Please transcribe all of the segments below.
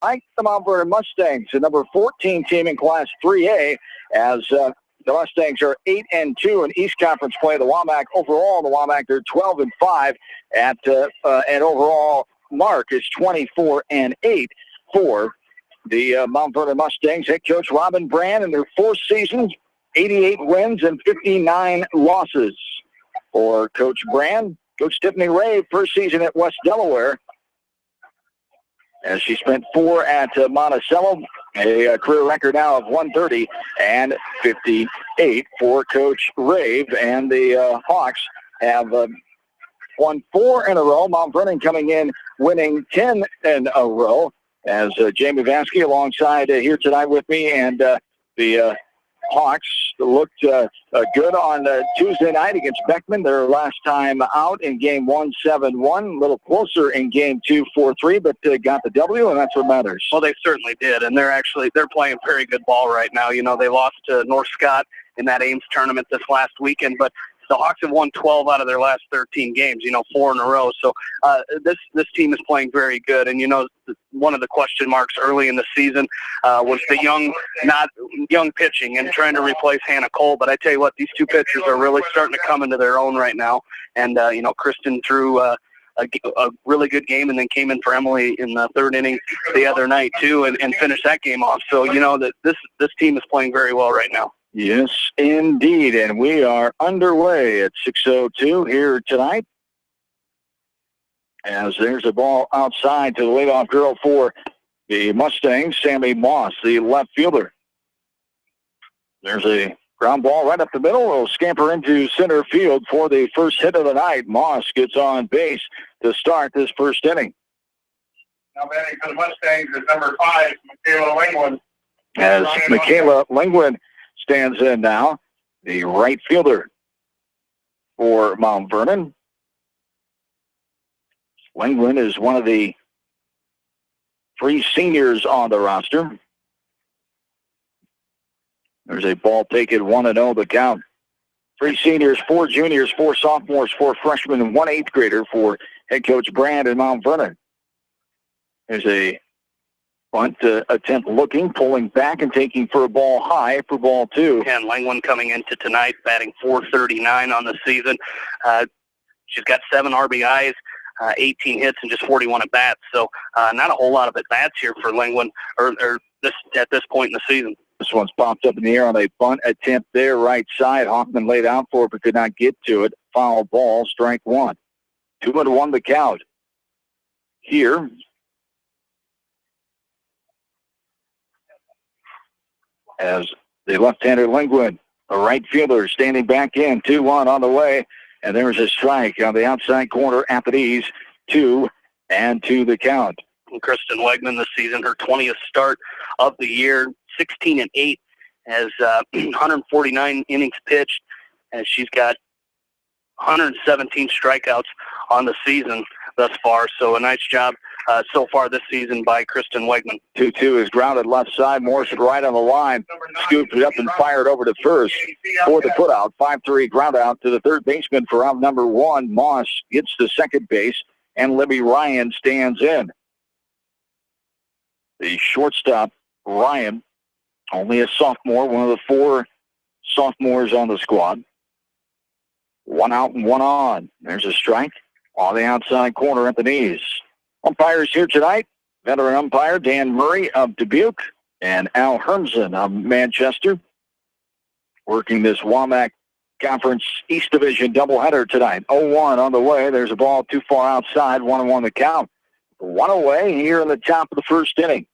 Like the Mount Vernon Mustangs, the number 14 team in Class 3A, as the Mustangs are 8-2 in East Conference play. The WAMAC overall, the WAMAC they're 12-5 at and overall mark is 24-8 for the Mount Vernon Mustangs. Head coach Robin Brand in their fourth season, 88 wins and 59 losses. For Coach Brand, Coach Tiffany Ray, first season at West Delaware, as she spent 4 at Monticello, a career record now of 130 and 58 for Coach Rave. And the Hawks have won 4 in a row. Mount Vernon coming in winning 10 in a row, as Jamie Vansky alongside here tonight with me. And the Hawks looked good on Tuesday night against Beckman, their last time out in Game 1, 7-1. A little closer in Game 2, 4-3, but got the W, and that's what matters. Well, they certainly did, and they're playing very good ball right now. You know, they lost to North Scott in that Ames tournament this last weekend, but the Hawks have won 12 out of their last 13 games, 4 in a row. So this team is playing very good. And, one of the question marks early in the season was the young pitching and trying to replace Hannah Cole. But I tell you what, these two pitchers are really starting to come into their own right now. And, Kristen threw a really good game and then came in for Emily in the third inning the other night, too, and finished that game off. So, that this team is playing very well right now. Yes, indeed, and we are underway at 6:02 here tonight. As there's a ball outside to the leadoff girl for the Mustangs, Sammy Moss, the left fielder. There's a ground ball right up the middle. It'll scamper into center field for the first hit of the night. Moss gets on base to start this first inning. Now batting for the Mustangs is number 5, Michaela Lingwood. As Michaela Lingwood stands in now, the right fielder for Mount Vernon. Lingwood is one of the 3 seniors on the roster. There's a ball taken, 1-0 the count. 3 seniors, 4 juniors, 4 sophomores, 4 freshmen, and 1 eighth grader for head coach Brand in Mount Vernon. There's a bunt attempt looking, pulling back and taking for a ball high for ball 2. And Langwin coming into tonight, batting .439 on the season. She's got 7 RBIs, 18 hits, and just 41 at-bats. So not a whole lot of at-bats here for Langwin at this point in the season. This one's popped up in the air on a bunt attempt there, right side. Hoffman laid out for it but could not get to it. Foul ball, strike 1. 2-1 the count. Here, as the left-hander Lingwood, a right fielder, standing back in, 2-1 on the way, and there's a strike on the outside corner at the knees, 2-2 the count. And Kristen Wegman this season, her 20th start of the year, 16-8, has 149 innings pitched, and she's got 117 strikeouts on the season thus far. So a nice job so far this season by Kristen Wegman. 2-2 is grounded left side. Morrison right on the line. Scooped it up and fired over to first for the putout. 5-3 ground out to the third baseman for out number 1. Moss gets to second base, and Libby Ryan stands in. The shortstop, Ryan, only a sophomore, one of the 4 sophomores on the squad. 1 out and 1 on. There's a strike on the outside corner at the knees. Umpires here tonight, veteran umpire Dan Murray of Dubuque and Al Hermsen of Manchester. Working this WAMAC Conference East Division doubleheader tonight. 0-1 on the way. There's a ball too far outside. 1-1 the count. 1 away here in the top of the first inning.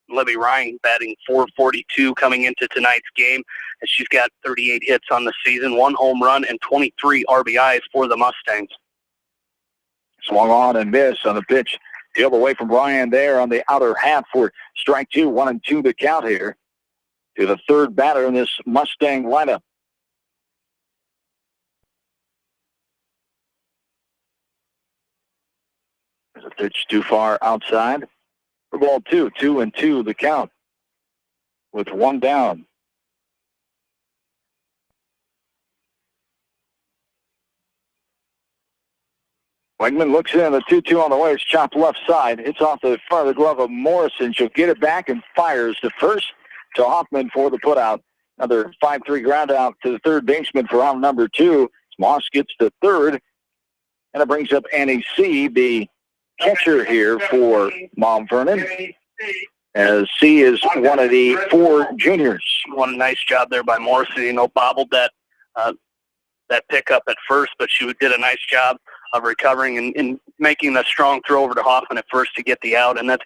Libby Ryan batting .442 coming into tonight's game, and she's got 38 hits on the season, 1 home run, and 23 RBIs for the Mustangs. Swung on and missed on the pitch. Peeled away from Ryan there on the outer half for strike 2. 1-2 the count here to the third batter in this Mustang lineup. There's a pitch too far outside. For ball 2, 2-2 the count with 1 down. Wegman looks in, the 2-2 on the way. It's chopped left side. Hits off the front of the glove of Morrison. She'll get it back and fires the first to Hoffman for the putout. Another 5-3 ground out to the third baseman for round number 2. Moss gets the third, and it brings up Annie C., the catcher here for Mount Vernon, as C is one of the 4 juniors. One nice job there by Morrissey. Bobbled that pickup at first, but she did a nice job of recovering and making a strong throw over to Hoffman at first to get the out. And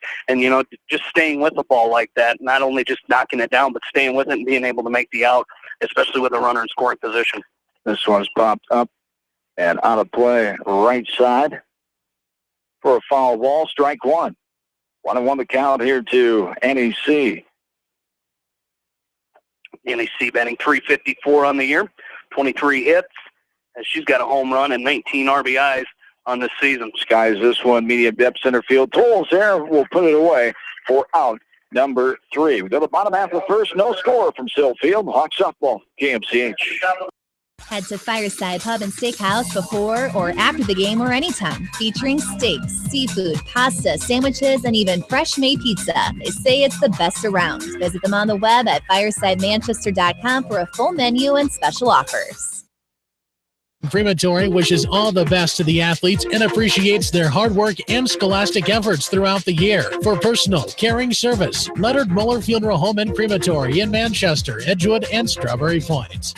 just staying with the ball like that, not only just knocking it down, but staying with it and being able to make the out, especially with a runner in scoring position. This one's popped up and out of play right side for a foul ball. Strike one. 1-1 the count here to Annie C. Annie C. batting .354 on the year, 23 hits, and she's got a home run and 19 RBIs on this season. Skies this one, medium depth center field. Tolles there will put it away for out number 3. We go to the bottom half of the first. No score from Sill Field. Hawk softball, KMCH. Head to Fireside Pub and Steakhouse before or after the game or anytime. Featuring steaks, seafood, pasta, sandwiches, and even fresh-made pizza. They say it's the best around. Visit them on the web at firesidemanchester.com for a full menu and special offers. Crematory wishes all the best to the athletes and appreciates their hard work and scholastic efforts throughout the year. For personal, caring service, Leonard Muller Funeral Home and Crematory in Manchester, Edgewood, and Strawberry Point.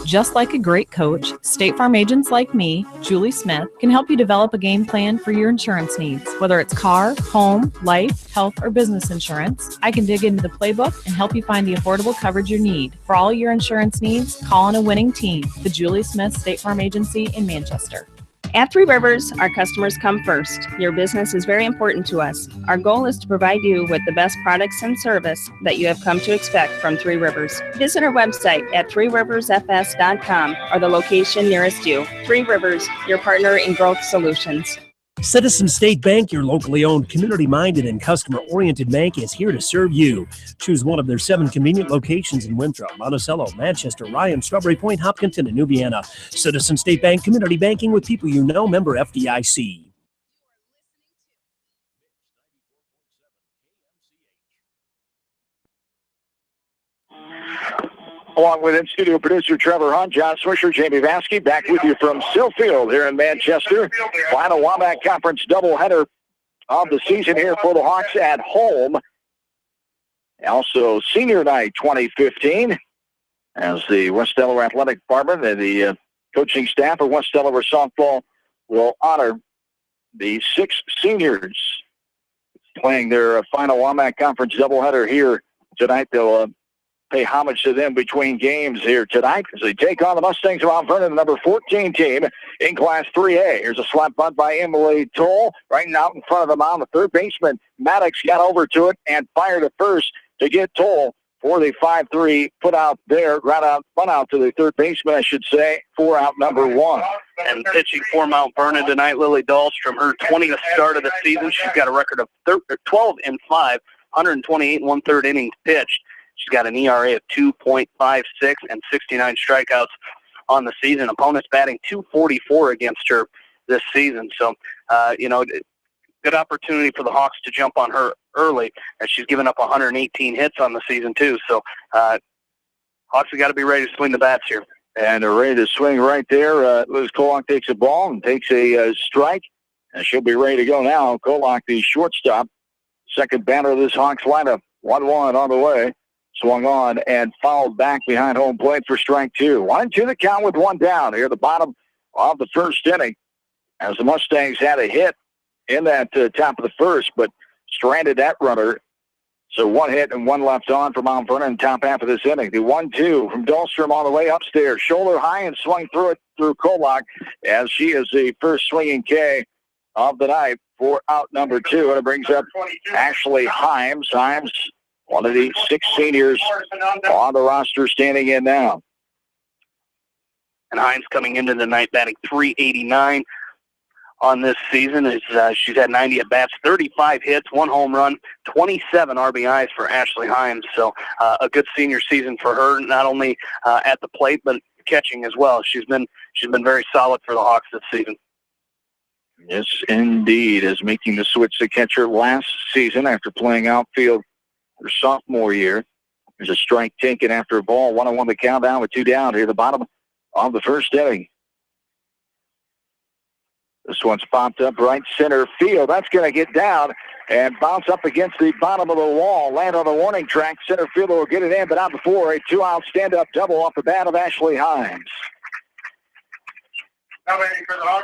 Just like a great coach, State Farm agents like me, Julie Smith, can help you develop a game plan for your insurance needs. Whether it's car, home, life, health, or business insurance, I can dig into the playbook and help you find the affordable coverage you need. For all your insurance needs, call on a winning team. The Julie Smith State Farm Agency in Manchester. At Three Rivers, our customers come first. Your business is very important to us. Our goal is to provide you with the best products and service that you have come to expect from Three Rivers. Visit our website at threeriversfs.com or the location nearest you. Three Rivers, your partner in growth solutions. Citizen State Bank, your locally owned, community-minded, and customer-oriented bank, is here to serve you. Choose one of their 7 convenient locations in Winthrop, Monticello, Manchester, Ryan, Strawberry Point, Hopkinton, and Nubiana. Citizen State Bank, community banking with people you know, member FDIC. Along with in-studio producer Trevor Hunt, John Swisher, Jamie Vasky, back with you from Sill Field here in Manchester. Final Waback Conference doubleheader of the season here for the Hawks at home. Also, Senior Night 2015, as the West Delaware Athletic Department and the coaching staff of West Delaware Softball will honor the 6 seniors playing their final Waback Conference doubleheader here tonight. They'll pay homage to them between games here tonight as they take on the Mustangs of Mount Vernon, the number 14 team in Class 3A. Here's a slap bunt by Emily Toll, right out in front of the mound. The third baseman, Maddox, got over to it and fired at first to get Toll for the 5-3 put out there, run out to the third baseman, I should say, for out number 1. And pitching for Mount Vernon tonight, Lily Dahlstrom, her 20th start of the season. She's got a record of 12-5, 128 1/3 innings pitched. She's got an ERA of 2.56 and 69 strikeouts on the season. Opponents batting .244 against her this season. So, good opportunity for the Hawks to jump on her early, as she's given up 118 hits on the season, too. So, Hawks have got to be ready to swing the bats here. And they're ready to swing right there. Liz Kolak takes a ball and takes a strike, and she'll be ready to go now. Kolak, the shortstop, second batter of this Hawks lineup. 1-1 on the way. Swung on and fouled back behind home plate for strike 2. 1-2 the count with 1 down here at the bottom of the first inning, as the Mustangs had a hit in that top of the first, but stranded that runner. So 1 hit and 1 left on for Mount Vernon, top half of this inning. The 1-2 from Dahlstrom on the way upstairs. Shoulder high and swung through it through Kolak, as she is the first swinging K of the night for out number 2. And it brings up Ashley Himes. Himes, one of the 6 seniors on the roster, standing in now. And Hines coming into the night batting .389 on this season. She's had 90 at-bats, 35 hits, 1 home run, 27 RBIs for Ashley Himes. So a good senior season for her, not only at the plate, but catching as well. She's been very solid for the Hawks this season. Yes, indeed, is making the switch to catcher last season after playing outfield her sophomore year. There's a strike taken after a ball. 1-1 the countdown with 2 down here at the bottom of the first inning. This one's popped up right center field. That's going to get down and bounce up against the bottom of the wall. Land on the warning track. Center fielder will get it in, but not before a 2-out stand-up double off the bat of Ashley Hines.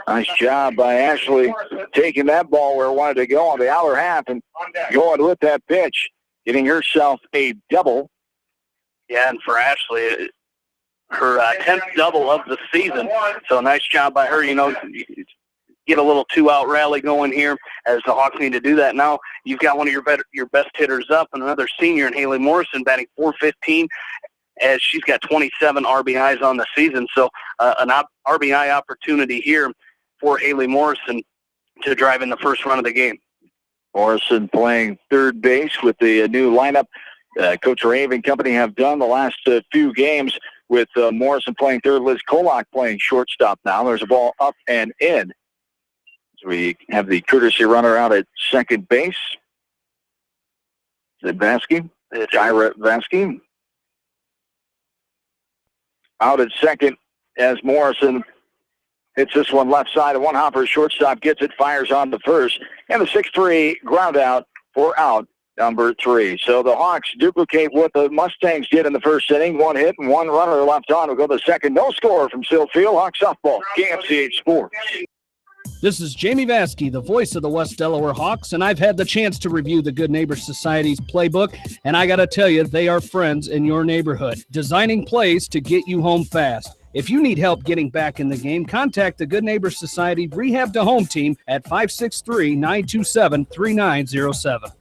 Nice job by Ashley taking that ball where it wanted to go on the outer half and going with that pitch, getting herself a double. Yeah, and for Ashley, her 10th double of the season. So nice job by her. You know, get a little 2-out rally going here as the Hawks need to do that. Now you've got one of your best hitters up, and another senior in Haley Morrison batting .415. As she's got 27 RBIs on the season. So an RBI opportunity here for Haley Morrison to drive in the first run of the game. Morrison playing third base with the new lineup Coach Rave and company have done the last few games with Morrison playing third, Liz Kolak playing shortstop now. There's a ball up and in. So we have the courtesy runner out at second base. Is it Vasky? It's Ira Vasky. Out at second as Morrison hits this one left side. And one hopper shortstop gets it, fires on the first. And the 6-3 ground out for out number 3. So the Hawks duplicate what the Mustangs did in the first inning. 1 hit and 1 runner left on. We'll go to the second. No score from Sill Field. Hawks softball, KMCH Sports. This is Jamie Vasky, the voice of the West Delaware Hawks, and I've had the chance to review the Good Neighbor Society's playbook, and I got to tell you, they are friends in your neighborhood, designing plays to get you home fast. If you need help getting back in the game, contact the Good Neighbor Society Rehab to Home team at 563-927-3907.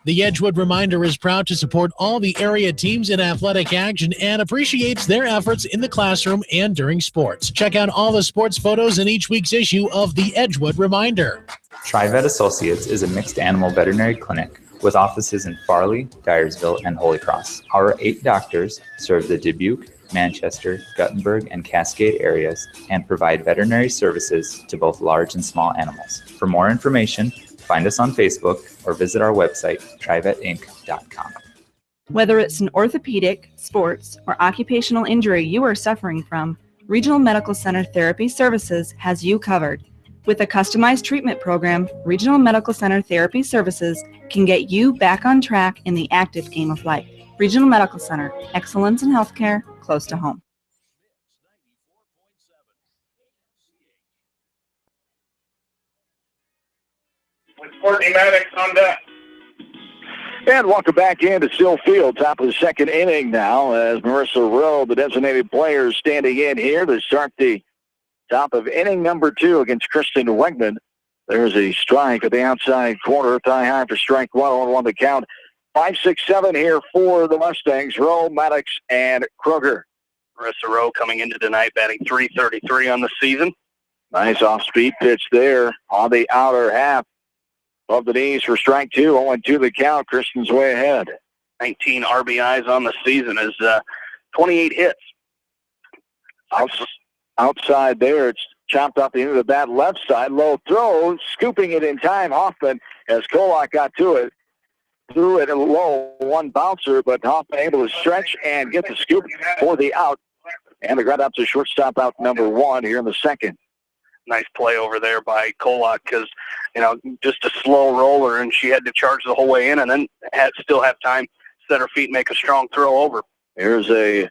The Edgewood Reminder is proud to support all the area teams in athletic action and appreciates their efforts in the classroom and during sports. Check out all the sports photos in each week's issue of the Edgewood Reminder. TriVet Associates is a mixed animal veterinary clinic with offices in Farley, Dyersville, and Holy Cross. Our 8 doctors serve the Dubuque, Manchester, Guttenberg, and Cascade areas and provide veterinary services to both large and small animals. For more information, find us on Facebook or visit our website, trivetinc.com. Whether it's an orthopedic, sports, or occupational injury you are suffering from, Regional Medical Center Therapy Services has you covered. With a customized treatment program, Regional Medical Center Therapy Services can get you back on track in the active game of life. Regional Medical Center, excellence in healthcare close to home. With Courtney Maddox on deck. And welcome back into Sill Field, top of the second inning now, as Marissa Rowe, the designated player, is standing in here to start the top of inning number 2 against Kristen Wegman. There's a strike at the outside corner, thigh high for strike 1 on the count. 5-6-7 here for the Mustangs, Rowe, Maddox, and Kruger. Marissa Rowe coming into tonight batting .333 on the season. Nice off-speed pitch there on the outer half. Above the knees for strike 2, 0-2 the count. Kristen's way ahead. 19 RBIs on the season is 28 hits. Outside there, it's chopped off the end of the bat left side. Low throw, scooping it in time. Hoffman, as Kolak got to it, threw it low, one bouncer, but Hoffman able to stretch and get the scoop for the out. And the ground out to shortstop out number 1 here in the second. Nice play over there by Kolak because, just a slow roller, and she had to charge the whole way in and then still have time, set her feet, make a strong throw over. Here's a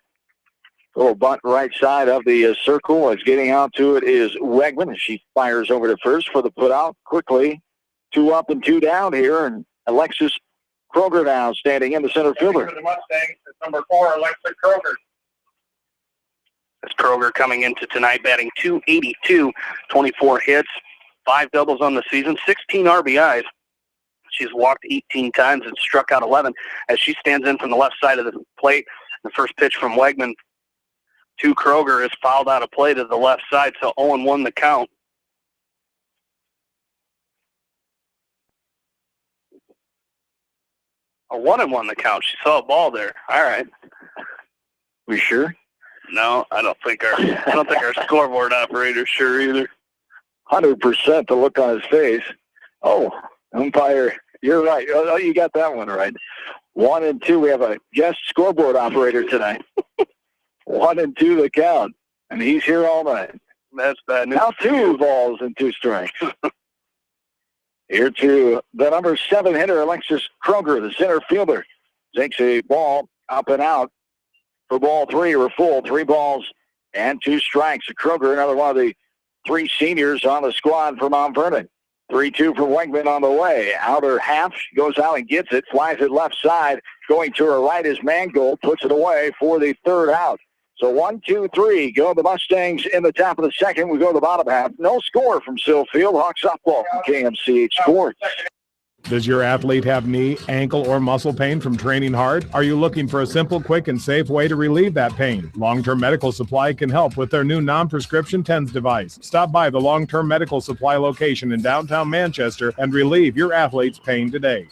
little bunt right side of the circle. As getting out to it is Wegman. She fires over to first for the put out quickly. 2 up and 2 down here, and Alexis Kroger now standing in the center fielder. For the Mustangs, it's number 4, Alexa Kroger. As Kroger coming into tonight batting .282, 24 hits, 5 doubles on the season, 16 RBIs. She's walked 18 times and struck out 11 as she stands in from the left side of the plate. The first pitch from Wegman to Kroger is fouled out of play to the left side, so 0-1 the count. A 1-1 the count. She saw a ball there. All right. We sure? No, I don't think our scoreboard operator's sure either. 100% the look on his face. Oh, umpire, you're right. Oh, you got that one right. 1-2. We have a guest scoreboard operator tonight. 1-2 the count, and he's here all night. That's bad news. Now 2 balls and 2 strikes. Here to the number 7 hitter, Alexis Kroger, the center fielder. Takes a ball up and out for ball 3. We're full. 3 balls and 2 strikes. Kroger, another one of the 3 seniors on the squad for Mount Vernon. 3-2 from Wegman on the way. Outer half, goes out and gets it, flies it left side. Going to her right is Mangold, puts it away for the 3rd out. So 1-2-3, go the Mustangs in the top of the 2nd. We go to the bottom half. No score from Sillfield. Hawks softball from KMCH Sports. Does your athlete have knee, ankle, or muscle pain from training hard? Are you looking for a simple, quick, and safe way to relieve that pain? Long-Term Medical Supply can help with their new non-prescription TENS device. Stop by the Long-Term Medical Supply location in downtown Manchester and relieve your athlete's pain today.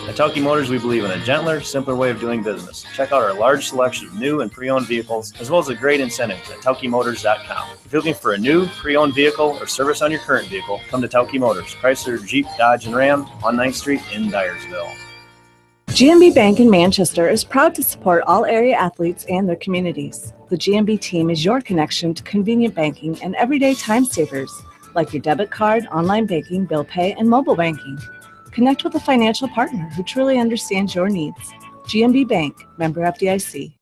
At Tauke Motors, we believe in a gentler, simpler way of doing business. Check out our large selection of new and pre-owned vehicles, as well as a great incentive at TaukeMotors.com. If you're looking for a new, pre-owned vehicle or service on your current vehicle, come to Tauke Motors, Chrysler, Jeep, Dodge, and Ram on 9th Street in Dyersville. GMB Bank in Manchester is proud to support all area athletes and their communities. The GMB team is your connection to convenient banking and everyday time savers, like your debit card, online banking, bill pay, and mobile banking. Connect with a financial partner who truly understands your needs. GMB Bank, member FDIC.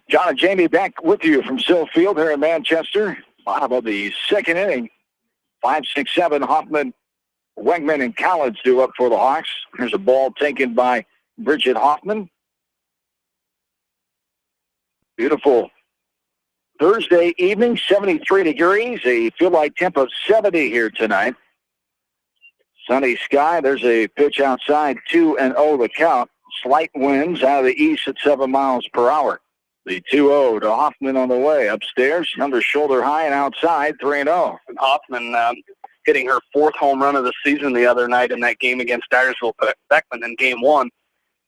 John and Jamie back with you from Sillfield here in Manchester. Bottom of the 2nd inning. 5, 6, 7. Hoffman, Wegman, and Collins do up for the Hawks. There's a ball taken by Bridget Hoffman. Beautiful Thursday evening, 73 degrees. A feel-like temp of 70 here tonight. Sunny sky. There's a pitch outside, 2-0 the count. Slight winds out of the east at 7 miles per hour. The 2-0 to Hoffman on the way. Upstairs, under shoulder high and outside, 3-0. And Hoffman hitting her 4th home run of the season the other night in that game against Dyersville Beckman in Game 1.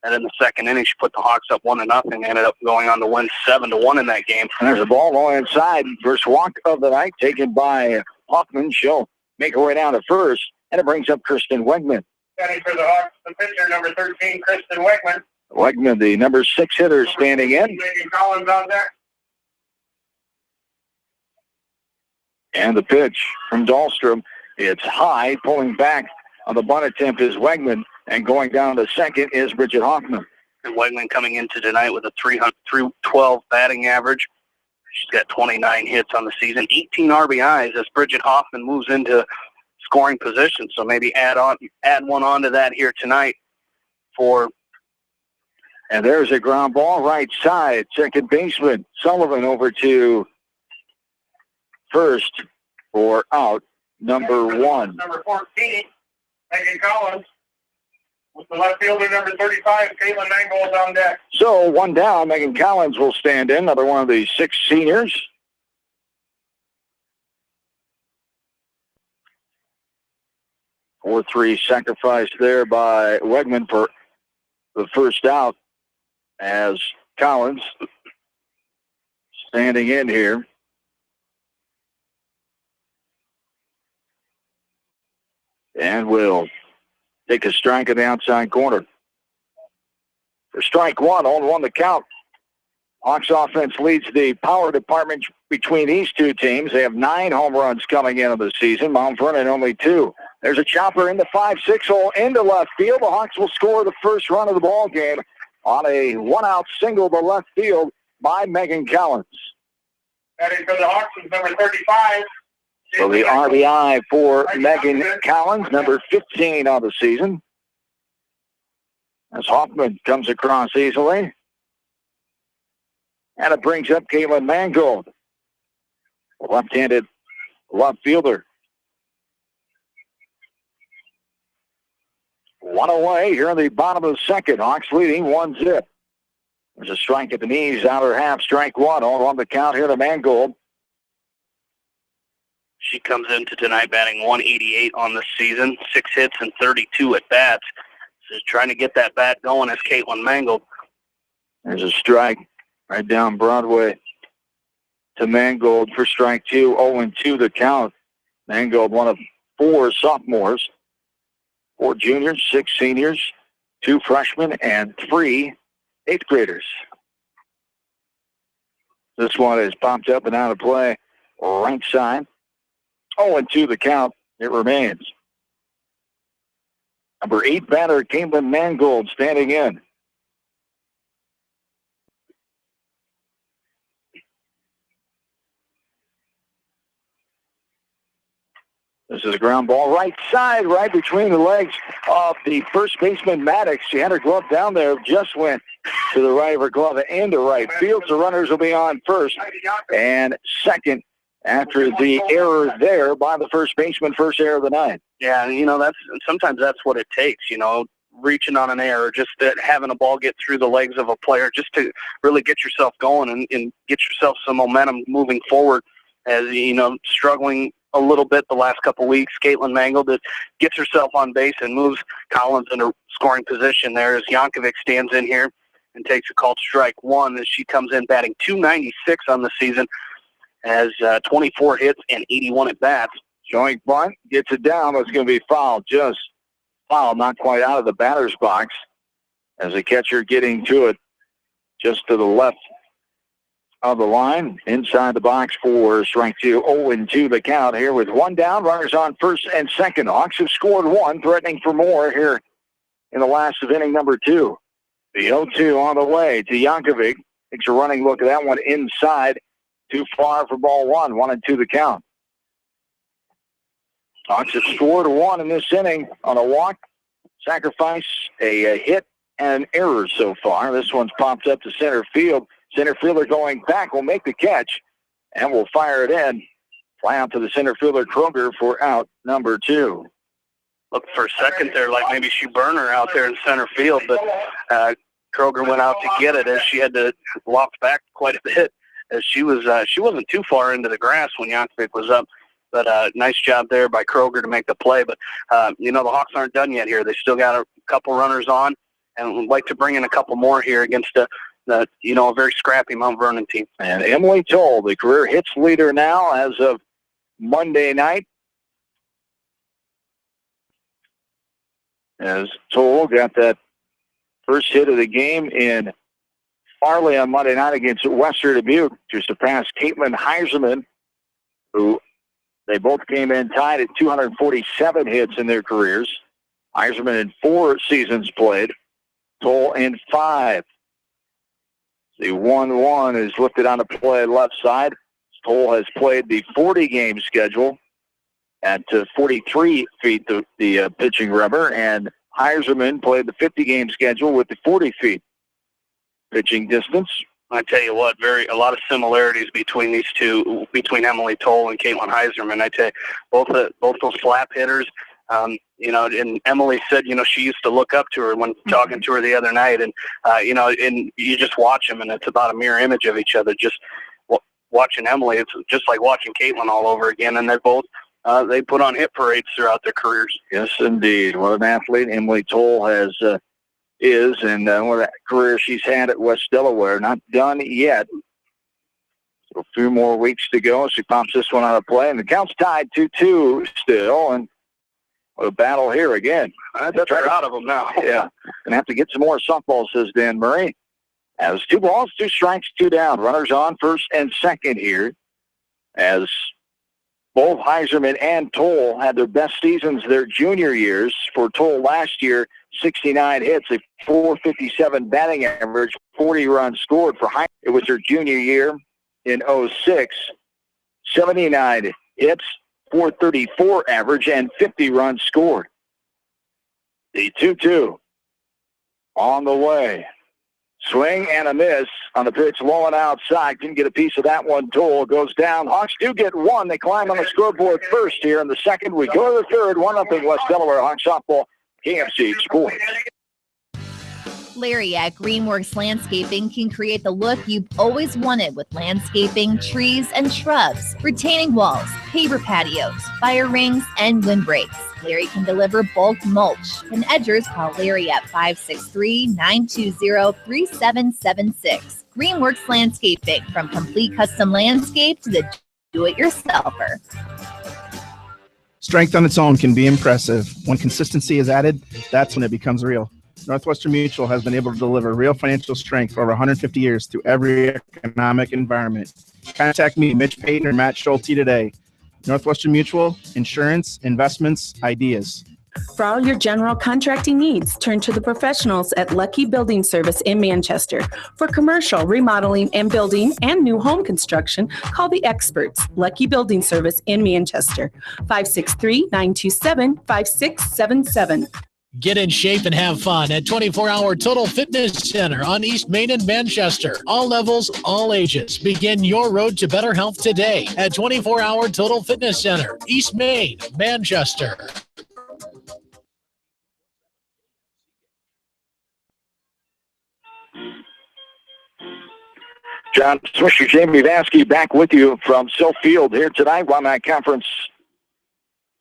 And in the 2nd inning, she put the Hawks up 1-0. Ended up going on to win 7-1 in that game. And there's a ball going inside. First walk of the night taken by Hoffman. She'll make her way down to first, and it brings up Kristen Wegman. Standing for the Hawks, the pitcher, number 13, Kristen Wegman. Wegman, the number 6 hitter, standing in. Megan Collins on there. And the pitch from Dahlstrom. It's high, pulling back on the bunt attempt is Wegman. And going down to second is Bridget Hoffman. And Wegman coming into tonight with a 312 batting average. She's got 29 hits on the season, 18 RBIs as Bridget Hoffman moves into scoring position. So maybe add one on to that here tonight for. And there's a ground ball right side. Second baseman Sullivan over to first for out number 1. Number 14, Megan Collins. With the left fielder, number 35, Caitlin Mangold on deck. So 1 down, Megan Collins will stand in, another one of the 6 seniors. Four-3 sacrifice there by Wegman for the first out as Collins standing in here. And will take a strike at the outside corner. For strike 1, on 1 to count. Hawks offense leads the power department between these two teams. They have 9 home runs coming into the season. Mount Vernon only 2. There's a chopper in the 5-6 hole into left field. The Hawks will score the first run of the ball game on a 1-out single to left field by Megan Collins. Batting for the Hawks is number 35. So the RBI for Megan Collins, number 15 on the season. As Hoffman comes across easily. And it brings up Caitlin Mangold, left-handed left fielder. 1 away here in the bottom of the 2nd. Hawks leading 1-0. There's a strike at the knees, outer half, strike 1. On the count here to Mangold. She comes into tonight batting 188 on the season, 6 hits and 32 at bats. Just trying to get that bat going as Caitlin Mangold. There's a strike right down Broadway to Mangold for strike 2. 0-2 the count. Mangold, one of 4 sophomores, 4 juniors, 6 seniors, 2 freshmen, and 3 eighth graders. This one is popped up and out of play. Right side. 0-2 the count. It remains. Number 8 batter, Caitlin Mangold, standing in. This is a ground ball right side, right between the legs of the first baseman Maddox. She had her glove down there, just went to the right of her glove into right field. So runners will be on first and second after the error there by the first baseman, first error of the night. Yeah, sometimes that's what it takes, reaching on an error, just having a ball get through the legs of a player just to really get yourself going and get yourself some momentum moving forward. As, struggling a little bit the last couple weeks, Caitlin Mangold gets herself on base and moves Collins into scoring position there as Yankovic stands in here and takes a called strike 1 as she comes in batting .296 on the season, has 24 hits and 81 at bats. Showing bunt, gets it down, but it's going to be fouled. Just fouled, not quite out of the batter's box as the catcher getting to it just to the left of the line, inside the box for strike 2. 0-2 the count here with 1 down, runners on first and second. Hawks have scored 1, threatening for more here in the last of inning number 2. The 0-2 on the way to Yankovic. Takes a running look at that one inside. Too far for ball 1. 1-2 the count. Hawks have scored 1 in this inning on a walk, sacrifice, a hit, and an error so far. This one's popped up to center field. Center fielder going back will make the catch and will fire it in. Fly out to the center fielder, Kroger, for out number 2. Looked for a second there like maybe she burned her out there in center field, but Kroger went out to get it as she had to loft back quite a bit as she wasn't too far into the grass when Yankovic was up. But nice job there by Kroger to make the play. But, the Hawks aren't done yet here. They still got a couple runners on and would like to bring in a couple more here against a very scrappy Mount Vernon team. And Emily Toll, the career hits leader now as of Monday night. As Toll got that first hit of the game in Farley on Monday night against Western Dubuque to surpass Caitlin Heiserman, who they both came in tied at 247 hits in their careers. Heiserman in 4 seasons played, Toll in 5. The 1-1 is lifted on the play left side. Toll has played the 40-game schedule at 43 feet, the pitching rubber, and Heiserman played the 50-game schedule with the 40 feet pitching distance. I tell you what, a lot of similarities between these two, between Emily Toll and Caitlin Heiserman. I tell you, both those slap hitters. And Emily said, she used to look up to her when talking to her the other night, and and you just watch them, and it's about a mirror image of each other. Just watching Emily, it's just like watching Caitlin all over again, and they're both they put on hit parades throughout their careers. Yes, indeed. What an athlete Emily Toll is, and what a career she's had at West Delaware. Not done yet. So a few more weeks to go. She pops this one out of play, and the count's tied 2-2 still, and what a battle here again. They're out of them now. Yeah. Going to have to get some more softballs, says Dan Murray. As 2 balls, 2 strikes, 2 down. Runners on first and second here. As both Heiserman and Toll had their best seasons their junior years. For Toll last year, 69 hits, a .457 batting average, 40 runs scored. For Heiserman, it was her junior year in 06, 79 hits, .434 average, and 50 runs scored. The 2-2 on the way. Swing and a miss on the pitch, low and outside. Couldn't get a piece of that one. Toll goes down. Hawks do get 1. They climb on the scoreboard first here in the second. We go to the third. 1-0 West Delaware. Hawks softball, KFC Sports. Larry at Greenworks Landscaping can create the look you've always wanted with landscaping, trees, and shrubs, retaining walls, paver patios, fire rings, and windbreaks. Larry can deliver bulk mulch. And edgers, call Larry at 563-920-3776. Greenworks Landscaping, from complete custom landscape to the do-it-yourselfer. Strength on its own can be impressive. When consistency is added, that's when it becomes real. Northwestern Mutual has been able to deliver real financial strength for over 150 years through every economic environment. Contact me, Mitch Payton or Matt Schulte today. Northwestern Mutual, insurance, investments, ideas. For all your general contracting needs, turn to the professionals at Lucky Building Service in Manchester. For commercial, remodeling, and building and new home construction, call the experts, Lucky Building Service in Manchester, 563-927-5677. Get in shape and have fun at 24-Hour Total Fitness Center on East Main in Manchester. All levels, all ages. Begin your road to better health today at 24-Hour Total Fitness Center, East Main, Manchester. John Swisher, Jamie Vasky back with you from Silk Field here tonight. Wamac Conference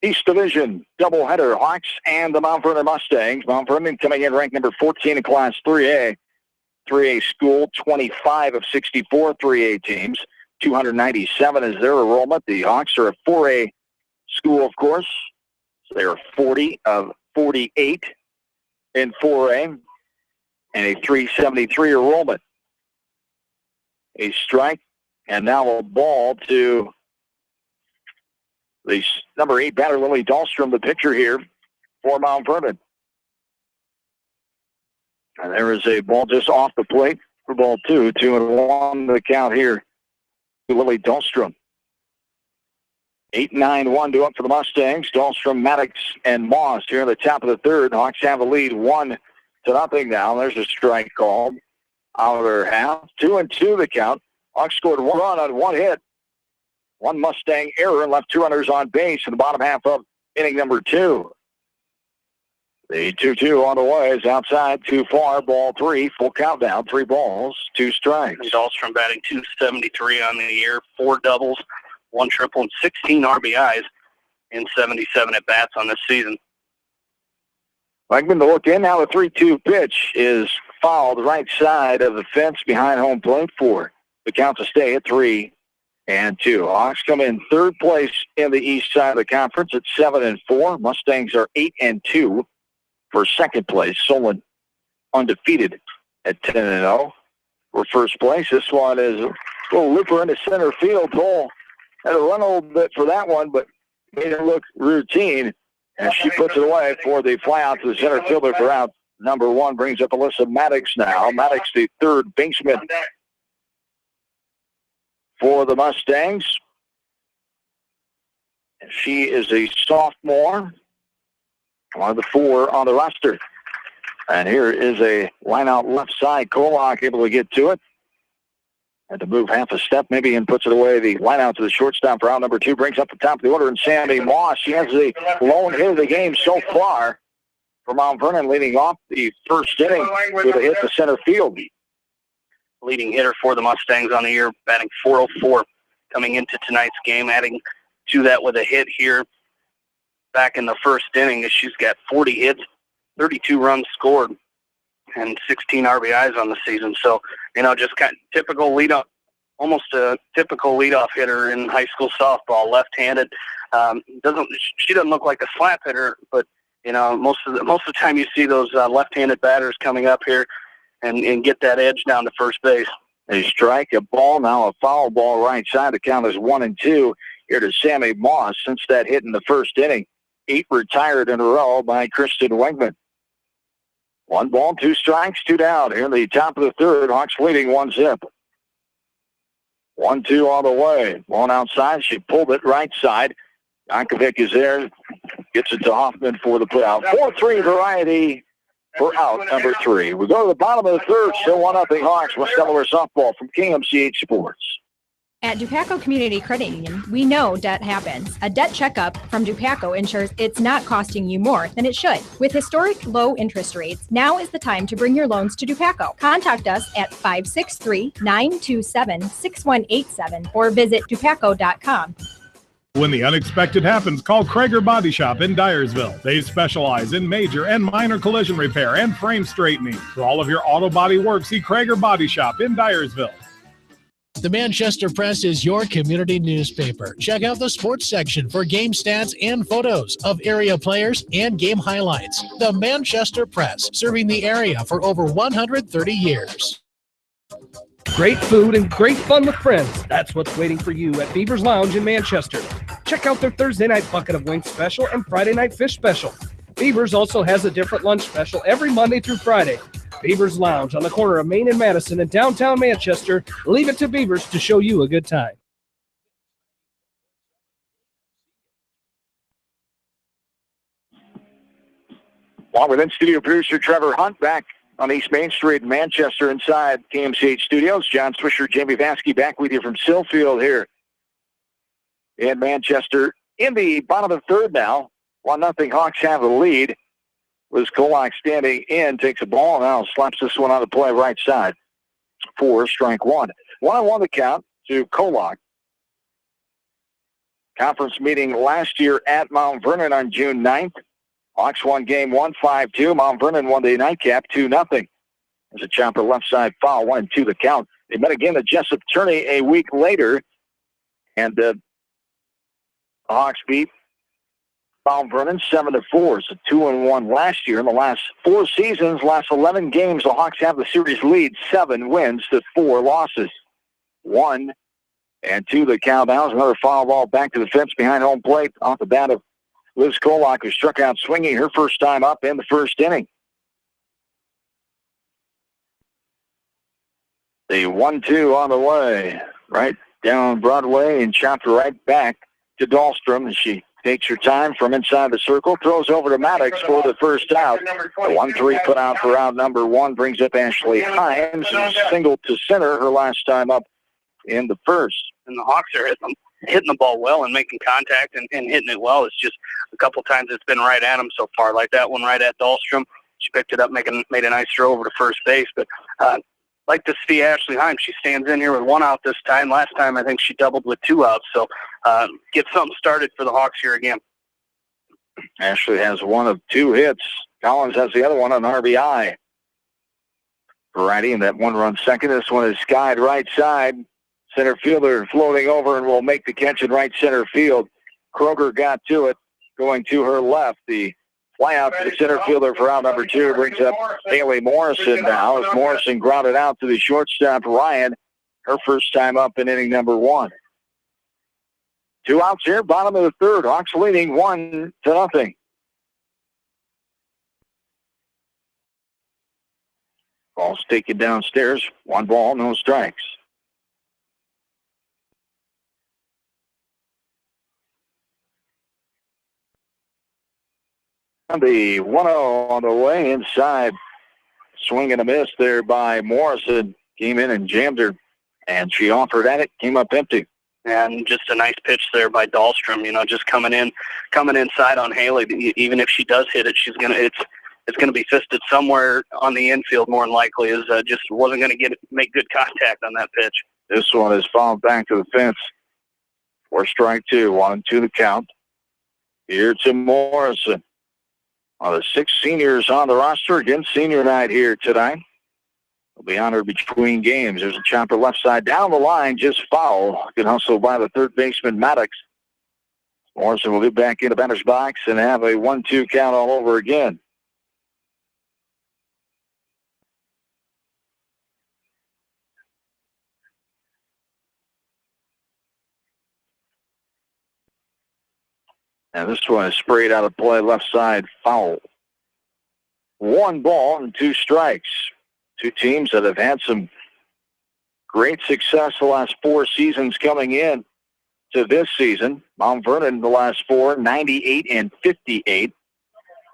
East Division doubleheader, Hawks and the Mount Vernon Mustangs. Mount Vernon coming in ranked number 14 in Class 3A. 3A school, 25 of 64 3A teams. 297 is their enrollment. The Hawks are a 4A school, of course. So they are 40 of 48 in 4A and a 373 enrollment. A strike and now a ball to the number 8 batter, Lily Dahlstrom, the pitcher here for Mount Vernon. And there is a ball just off the plate for ball 2. 2-1 the count here to Lily Dahlstrom. 8-9-1 to up for the Mustangs. Dahlstrom, Maddox, and Moss here in the top of the third. Hawks have the lead 1-0 now. There's a strike called out of their half. 2-2 the count. Hawks scored 1 run on 1 hit. 1 Mustang error and left 2 runners on base in the bottom half of inning number 2. The 2-2 on the way is outside, too far. Ball 3, full countdown, 3 balls, 2 strikes. Dahlstrom batting .273 on the year, 4 doubles, 1 triple, and 16 RBIs in 77 at bats on this season. Wegman to look in now. The 3-2 pitch is fouled right side of the fence behind home plate for the count to stay at 3-2. Hawks come in third place in the east side of the conference at 7-4. Mustangs are 8-2 for second place. Solon undefeated at 10-0 for first place. This one is a little looper into center field. Cole had to run a little bit for that one, but made it look routine. And she puts it away for the fly out to the center fielder for out number 1. Brings up Alyssa Maddox now. Maddox, the third baseman for the Mustangs. She is a sophomore, one of the 4 on the roster. And here is a line out left side. Kolak able to get to it. Had to move half a step maybe and puts it away. The line out to the shortstop for out number 2. Brings up the top of the order, and Sammy Moss. She has the lone hit of the game so far for Mount Vernon, leading off the first inning with a hit to center field. Leading hitter for the Mustangs on the year, batting .404 coming into tonight's game, adding to that with a hit here back in the first inning. She's got 40 hits, 32 runs scored, and 16 RBIs on the season. So, just kind of typical leadoff, almost a typical leadoff hitter in high school softball, left-handed. She doesn't look like a slap hitter, but most of the time you see those left-handed batters coming up here and get that edge down to first base. A strike, a ball, now a foul ball right side. The count is 1-2 here to Sammy Moss since that hit in the first inning. 8 retired in a row by Kristen Wegman. 1 ball, 2 strikes, 2 down here in the top of the third. Hawks leading 1-0. 1-2 on the way. One outside. She pulled it right side. Yankovic is there. Gets it to Hoffman for the putout. 4-3 variety for out number 3. We go to the bottom of the third. Still 1-0 Hawks. West Delaware softball from KMCH Sports. At Dupaco Community Credit Union, we know debt happens. A debt checkup from Dupaco ensures it's not costing you more than it should. With historic low interest rates, now is the time to bring your loans to Dupaco. Contact us at 563-927-6187 or visit dupaco.com. When the unexpected happens, call Krager Body Shop in Dyersville. They specialize in major and minor collision repair and frame straightening. For all of your auto body work, see Krager Body Shop in Dyersville. The Manchester Press is your community newspaper. Check out the sports section for game stats and photos of area players and game highlights. The Manchester Press, serving the area for over 130 years. Great food and great fun with friends. That's what's waiting for you at Beaver's Lounge in Manchester. Check out their Thursday night bucket of wings special and Friday night fish special. Beaver's also has a different lunch special every Monday through Friday. Beaver's Lounge on the corner of Main and Madison in downtown Manchester. Leave it to Beaver's to show you a good time. Along with in-studio producer Trevor Hunt back on East Main Street in Manchester inside KMCH Studios. John Swisher, Jamie Vaskey back with you from Sillfield here in Manchester. In the bottom of the third now, 1-0 Hawks have the lead. Was Kolak standing in, takes a ball, now slaps this one on the play right side. 4, strike 1. 1-1 the count to Kolak. Conference meeting last year at Mount Vernon on June 9th. Hawks won game 1, 5-2. Mount Vernon won the nightcap 2-0. There's a chopper left side foul, 1-2 the count. They met again at Jessup Tourney a week later, and the Hawks beat Mount Vernon 7-4. It's a 2-1 last year. In the last 4 seasons, last 11 games, the Hawks have the series lead 7 wins to 4 losses. 1-2 the count. Now is another foul ball back to the fence behind home plate off the bat of Liz Kolak, who struck out swinging her first time up in the first inning. The 1-2 on the way, right down Broadway and chopped right back to Dahlstrom as she takes her time from inside the circle, throws over to Maddox for the first out. The 1-3 put out for out number 1 brings up Ashley Himes, who singled to center her last time up in the first. And the Hawks are hitting the ball well and making contact and hitting it well. It's just a couple times it's been right at them so far, like that one right at Dahlstrom. She picked it up, made a nice throw over to first base. But like to see Ashley Himes. She stands in here with 1 out this time. Last time I think she doubled with 2 outs. So get something started for the Hawks here again. Ashley has 1 of 2 hits. Collins has the other one on RBI. Variety in that 1-run second. This one is skied right side. Center fielder floating over and will make the catch in right center field. Kroger got to it, going to her left. The fly out to the center fielder for out number 2 brings up Haley Morrison now as Morrison grounded out to the shortstop Ryan, her first time up in inning number 1. 2 outs here, bottom of the third. Hawks leading 1-0. Ball's taken downstairs. 1 ball, no strikes. And the 1-0 on the way inside. Swing and a miss there by Morrison. Came in and jammed her, and she offered at it, came up empty. And just a nice pitch there by Dahlstrom, just coming inside on Haley. Even if she does hit it, it's gonna be fisted somewhere on the infield more than likely. Just wasn't gonna make good contact on that pitch. This one is fouled back to the fence for strike 2. 1-2 the count. Here to Morrison. The 6 seniors on the roster. Again, senior night here tonight. Will be honored between games. There's a chopper left side down the line, just foul. Good hustle by the third baseman, Maddox. Morrison will get back in the batter's box and have a 1-2 count all over again. And this one is sprayed out of play, left side, foul. 1 ball and 2 strikes. 2 teams that have had some great success the last 4 seasons coming in to this season. Mount Vernon, the last 4, 98 and 58.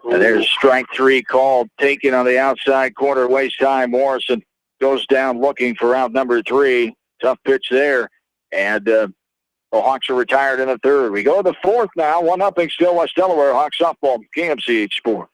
And there's strike 3 called, taken on the outside corner, waist high. Morrison goes down looking for out number 3. Tough pitch there. And the Hawks are retired in the third. We go to the fourth now. 1-0 still West Delaware. Hawks softball, KMCH Sports.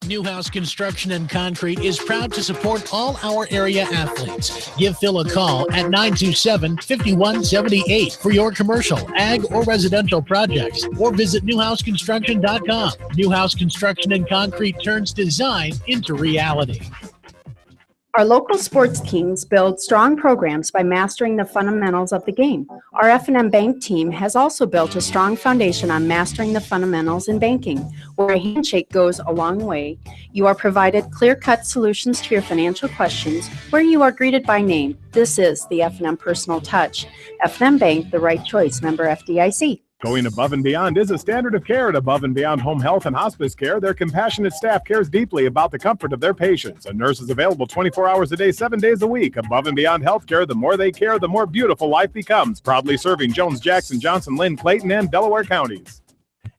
Newhouse Construction and Concrete is proud to support all our area athletes. Give Phil a call at 927-5178 for your commercial, ag, or residential projects, or visit newhouseconstruction.com. Newhouse Construction and Concrete turns design into reality. Our local sports teams build strong programs by mastering the fundamentals of the game. Our F&M Bank team has also built a strong foundation on mastering the fundamentals in banking, where a handshake goes a long way. You are provided clear-cut solutions to your financial questions, where you are greeted by name. This is the F&M Personal Touch. F&M Bank, the right choice. Member FDIC. Going above and beyond is a standard of care at Above and Beyond Home Health and Hospice Care. Their compassionate staff cares deeply about the comfort of their patients. A nurse is available 24 hours a day, 7 days a week. Above and Beyond Healthcare, the more they care, the more beautiful life becomes. Proudly serving Jones, Jackson, Johnson, Lynn, Clayton, and Delaware counties.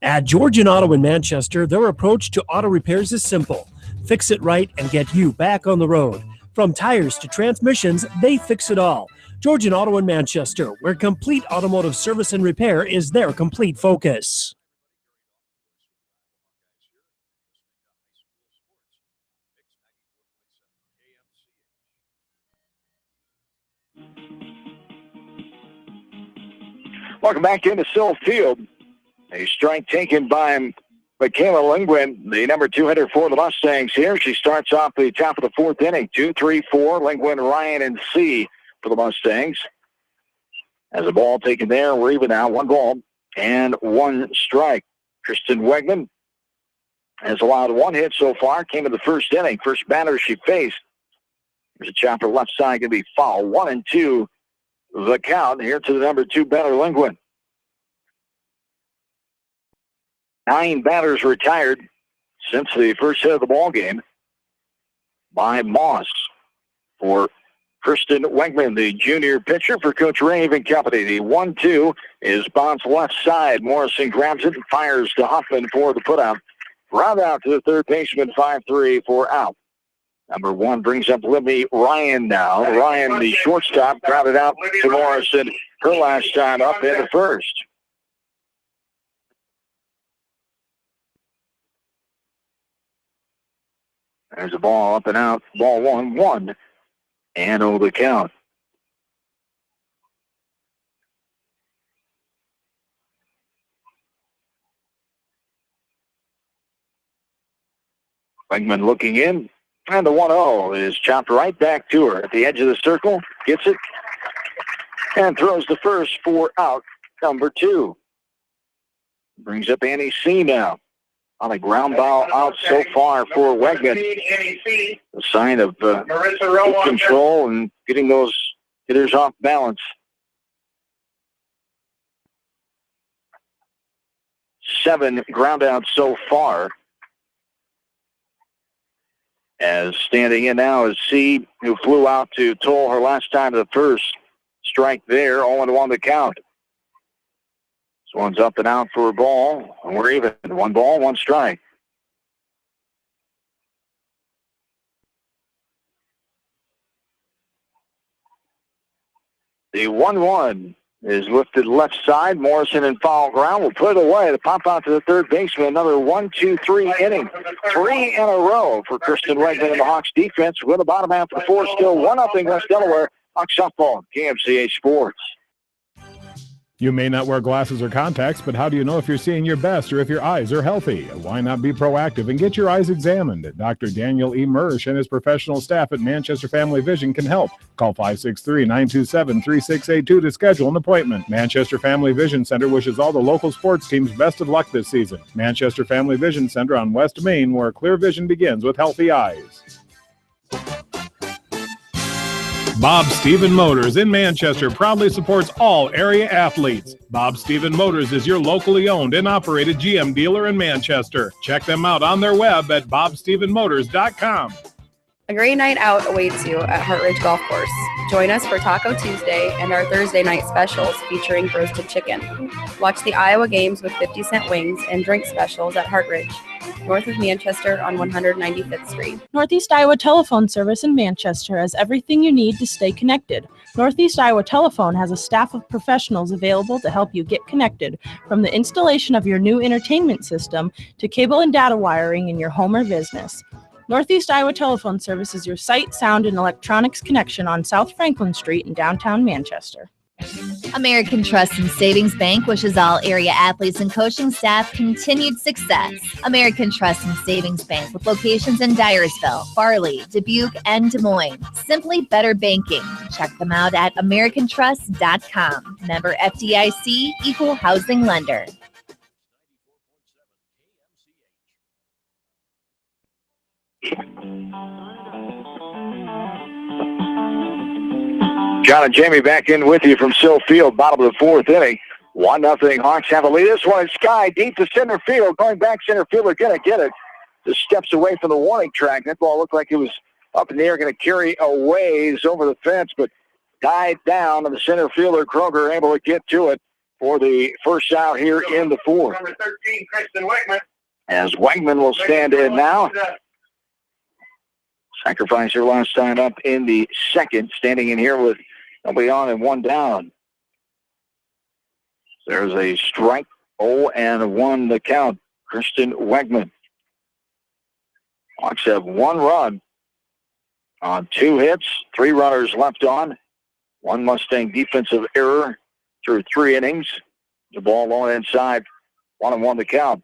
At Georgian Auto in Manchester, their approach to auto repairs is simple. Fix it right and get you back on the road. From tires to transmissions, they fix it all. Georgian Auto in Manchester, where complete automotive service and repair is their complete focus. Welcome back into Sill Field. A strike taken by Michaela Lingwin, the number 2 hitter for the Mustangs here. She starts off the top of the fourth inning. 2-3-4, Lingwin, Ryan, and C for the Mustangs. As a ball taken there, we're even now. 1 ball and 1 strike. Kristen Wegman has allowed 1 hit so far. Came in the first inning. First batter she faced. There's a chopper left side, going to be foul. 1-2 the count here to the number 2 batter, Lingwin. 9 batters retired since the first hit of the ball game by Moss for Kristen Wegman, the junior pitcher for Coach Rave and company. The 1-2 is bounced left side. Morrison grabs it and fires to Huffman for the putout. Round out to the third baseman, 5-3 for out. Number 1 brings up Libby Ryan now. Ryan, the shortstop, grounded out to Morrison her last time up in the first. There's a ball up and out. Ball 1-1. And over the count. Wegman looking in. And the 1-0 is chopped right back to her at the edge of the circle. Gets it. And throws the first for out number 2. Brings up Annie C now. On a ground ball out so far for Wegman. A sign of control and getting those hitters off balance. 7 ground outs so far. As standing in now is C, who flew out to Toll her last time to the first. Strike there, 0-1 the count. This one's up and out for a ball, and we're even. 1 ball, 1 strike. The 1-1 is lifted left side. Morrison in foul ground will put it away. The pop out to the third baseman. Another 1-2-3 inning. 3 in a row for Kristen Wegman and the Hawks defense. With the bottom half of the 4, still 1-0 West Delaware. Hawks softball, KMCH Sports. You may not wear glasses or contacts, but how do you know if you're seeing your best or if your eyes are healthy? Why not be proactive and get your eyes examined? Dr. Daniel E. Mersch and his professional staff at Manchester Family Vision can help. Call 563-927-3682 to schedule an appointment. Manchester Family Vision Center wishes all the local sports teams best of luck this season. Manchester Family Vision Center on West Main, where clear vision begins with healthy eyes. Bob Stephen Motors in Manchester proudly supports all area athletes. Bob Stephen Motors is your locally owned and operated GM dealer in Manchester. Check them out on their web at bobstephenmotors.com. A great night out awaits you at Hartridge Golf Course. Join us for Taco Tuesday and our Thursday night specials featuring roasted chicken. Watch the Iowa games with 50-cent wings and drink specials at Hartridge, north of Manchester on 195th Street. Northeast Iowa Telephone Service in Manchester has everything you need to stay connected. Northeast Iowa Telephone has a staff of professionals available to help you get connected, from the installation of your new entertainment system to cable and data wiring in your home or business. Northeast Iowa Telephone Service is your sight, sound, and electronics connection on South Franklin Street in downtown Manchester. American Trust and Savings Bank wishes all area athletes and coaching staff continued success. American Trust and Savings Bank with locations in Dyersville, Farley, Dubuque, and Des Moines. Simply better banking. Check them out at americantrust.com. Member FDIC, equal housing lender. John and Jamie back in with you from Sill Field, bottom of the fourth inning. 1-0 Hawks have a lead. This one is Sky deep to center field. Going back center fielder, going to get it. Just steps away from the warning track. That ball looked like it was up in the air, going to carry a ways over the fence, but died down, and the center fielder, Kroger, able to get to it for the first out here in the fourth. Number 13, Kristen Wegman. As Wegman will stand in now. Sacrifice her last time up in the second, standing in here with nobody on and one down. There's a strike, 0-1 the count. Kristen Wegman. Hawks have one run on 2 hits, 3 runners left on. 1 Mustang defensive error through 3 innings. The ball low inside, 1-1 the count.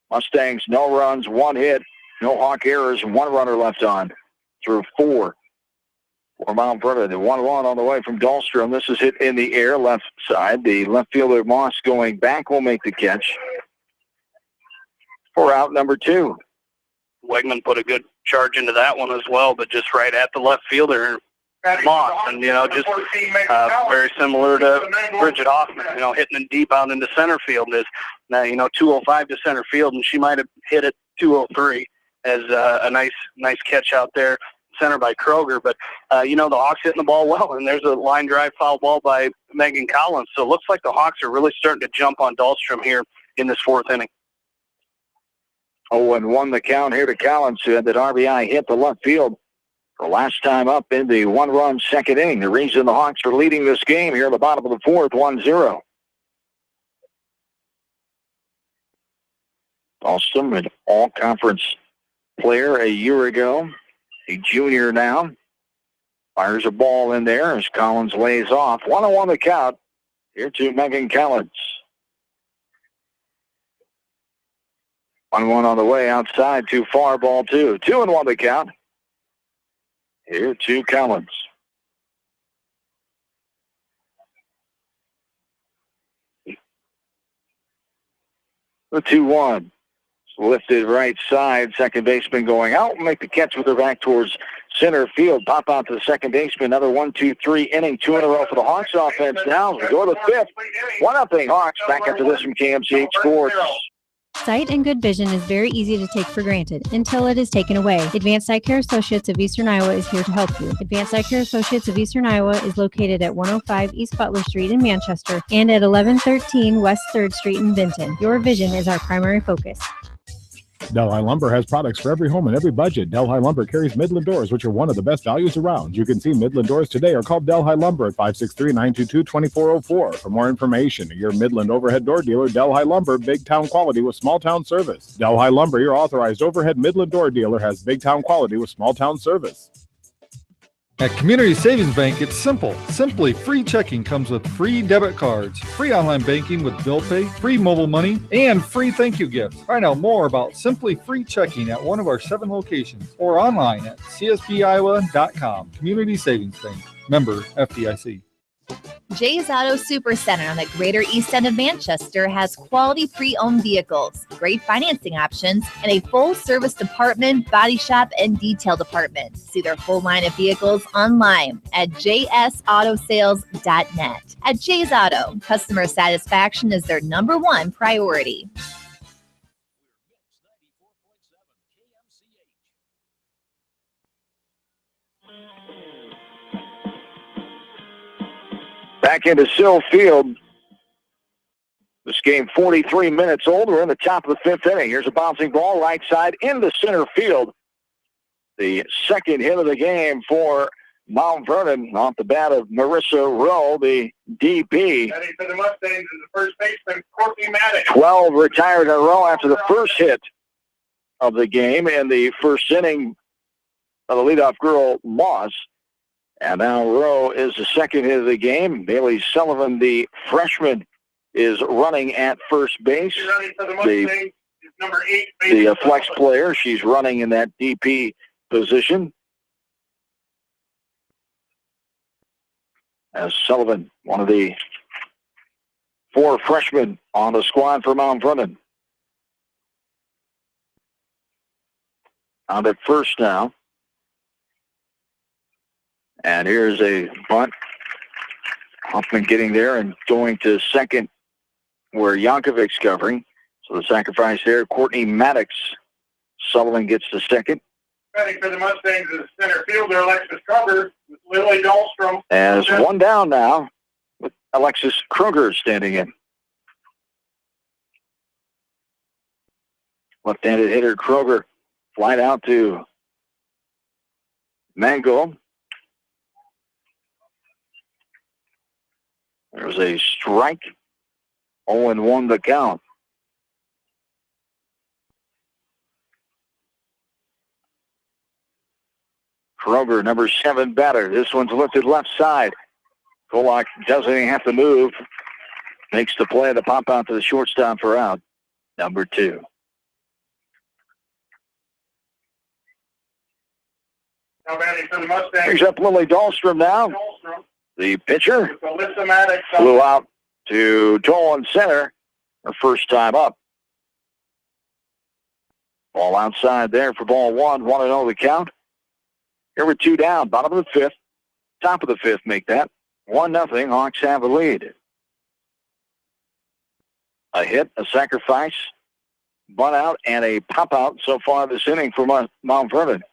Mustangs, no runs, 1 hit, no Hawk errors, 1 runner left on through 4. 4-mile further, the 1-1 on the way from Dahlstrom. This is hit in the air, left side. The left fielder, Moss, going back, will make the catch for out number 2. Wegman put a good charge into that one as well, but just right at the left fielder, Moss, and, just very similar to Bridget Hoffman, hitting it deep out into center field is, 205 to center field, and she might have hit it 203 as a nice catch out there, center by Kroger. But, the Hawks hitting the ball well, and there's a line drive foul ball by Megan Collins. So it looks like the Hawks are really starting to jump on Dahlstrom here in this 4th inning. 0-1 the count here to Collins, who had that RBI hit the left field for last time up in the 1-run second inning. The reason the Hawks are leading this game here at the bottom of the 4th, 1-0. Dahlstrom, an all-conference player a year ago, a junior now. Fires a ball in there as Collins lays off. 1-1 the count here to Megan Collins. 1-1 on the way outside, too far, ball 2. 2-1 the count here to Collins. The 2-1. Lifted right side. Second baseman going out. Make the catch with her back towards center field. Pop out to the second baseman. Another 1-2-3 inning. 2 in a row for the Hawks offense now. We go to the 5th. 1-0 Hawks. Back after this from KMCH Sports. Sight and good vision is very easy to take for granted until it is taken away. Advanced Eye Care Associates of Eastern Iowa is here to help you. Advanced Eye Care Associates of Eastern Iowa is located at 105 East Butler Street in Manchester and at 1113 West 3rd Street in Vinton. Your vision is our primary focus. Delhi Lumber has products for every home and every budget. Delhi Lumber carries Midland doors, which are one of the best values around. You can see Midland doors today or call Delhi Lumber at 563-922-2404. For more information, your Midland overhead door dealer, Delhi Lumber, big town quality with small town service. Delhi Lumber, your authorized overhead Midland door dealer, has big town quality with small town service. At Community Savings Bank, it's simple. Simply free checking comes with free debit cards, free online banking with bill pay, free mobile money, and free thank you gifts. Find out more about Simply Free Checking at one of our 7 locations or online at csbiowa.com. Community Savings Bank. Member FDIC. Jay's Auto Supercenter on the Greater East End of Manchester has quality pre-owned vehicles, great financing options, and a full-service department, body shop, and detail department. See their full line of vehicles online at jsautosales.net. At Jay's Auto, customer satisfaction is their #1 priority. Back into Sill Field. This game 43 minutes old. We're in the top of the fifth inning. Here's a bouncing ball right side into center field. The second hit of the game for Mount Vernon off the bat of Marissa Rowe, the DP. Ready for the Mustangs is the first baseman, Courtney Maddox. 12 retired in a row after the first hit of the game in the first inning of the leadoff girl Moss. And now Rowe is the second hit of the game. Bailey Sullivan, the freshman, is running at first base. The flex player, she's running in that DP position. As Sullivan, one of the 4 freshmen on the squad for Mount Vernon. On at first now. And here's a bunt. Hoffman getting there and going to second where Yankovic's covering. So the sacrifice there, Courtney Maddox. Sullivan gets to second. Ready for the Mustangs is center fielder Alexis Kruger with Lily Dahlstrom. As one down now with Alexis Kruger standing in. Left-handed hitter Kruger flied out to Mangold. There's a strike. 0-1 the count. Kroger, number 7 batter. This one's lifted left side. Kolak doesn't even have to move. Makes the play to pop out to the shortstop for out. Number 2. Now batting for the Mustangs. Brings up Lily Dahlstrom now. The pitcher flew out to Tolan center. Her first time up. Ball outside there for ball 1. 1-0 the count. Here with 2 down. Bottom of the 5th. Top of the 5th make that. 1-0. Hawks have the lead. A hit, a sacrifice, bunt out, and a pop out so far this inning for Mount Vernon.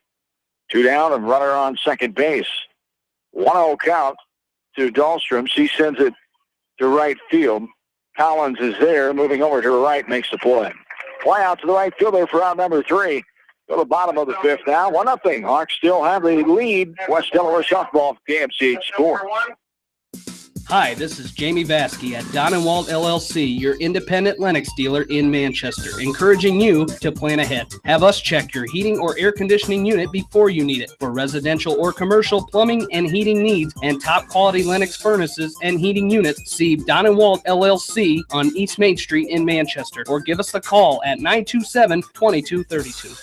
2 down and runner on second base. 1-0 count to Dahlstrom. She sends it to right field. Collins is there, moving over to her right, makes the play. Fly out to the right fielder for out number 3. Go to the bottom of the 5th now. 1-0. Hawks still have the lead. West Delaware softball, KMCH score. Hi, this is Jamie Vasky at Don & Walt LLC, your independent Lennox dealer in Manchester, encouraging you to plan ahead. Have us check your heating or air conditioning unit before you need it. For residential or commercial plumbing and heating needs and top quality Lennox furnaces and heating units, see Don & Walt LLC on East Main Street in Manchester, or give us a call at 927-2232.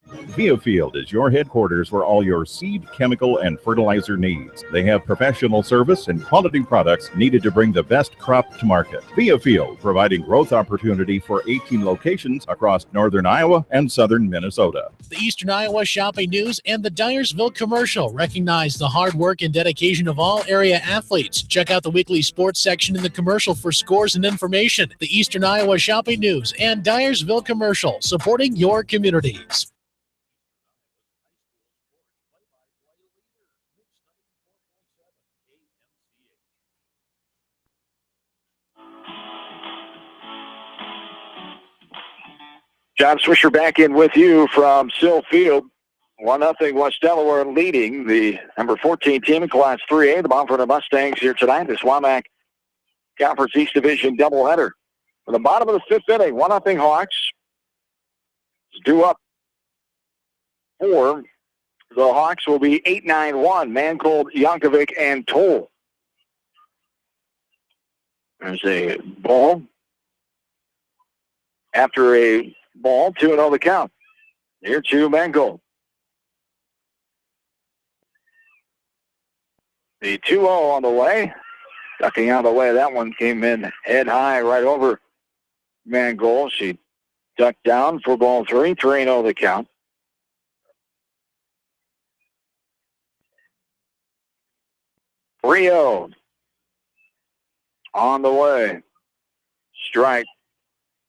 Biofield is your headquarters for all your seed, chemical, and fertilizer needs. They have professional service and quality products needed to bring the best crop to market. Biofield, providing growth opportunity for 18 locations across northern Iowa and southern Minnesota. The Eastern Iowa Shopping News and the Dyersville Commercial recognize the hard work and dedication of all area athletes. Check out the weekly sports section in the commercial for scores and information. The Eastern Iowa Shopping News and Dyersville Commercial, supporting your communities. John Swisher back in with you from Sill Field. 1-0 West Delaware leading the number 14 team in Class 3A. The Mount Vernon Mustangs here tonight. This WAMAC Conference East Division doubleheader. For the bottom of the 5th inning, 1-0 Hawks. Due up for the Hawks will be 8-9-1. Mangold, Yankovic, and Toll. There's a ball. After a ball, 2-0 the count. Here to Mangold. The 2-0 on the way. Ducking out of the way. That one came in head high right over Mangold. She ducked down for ball 3. 3-0 the count. Rio on the way. Strike.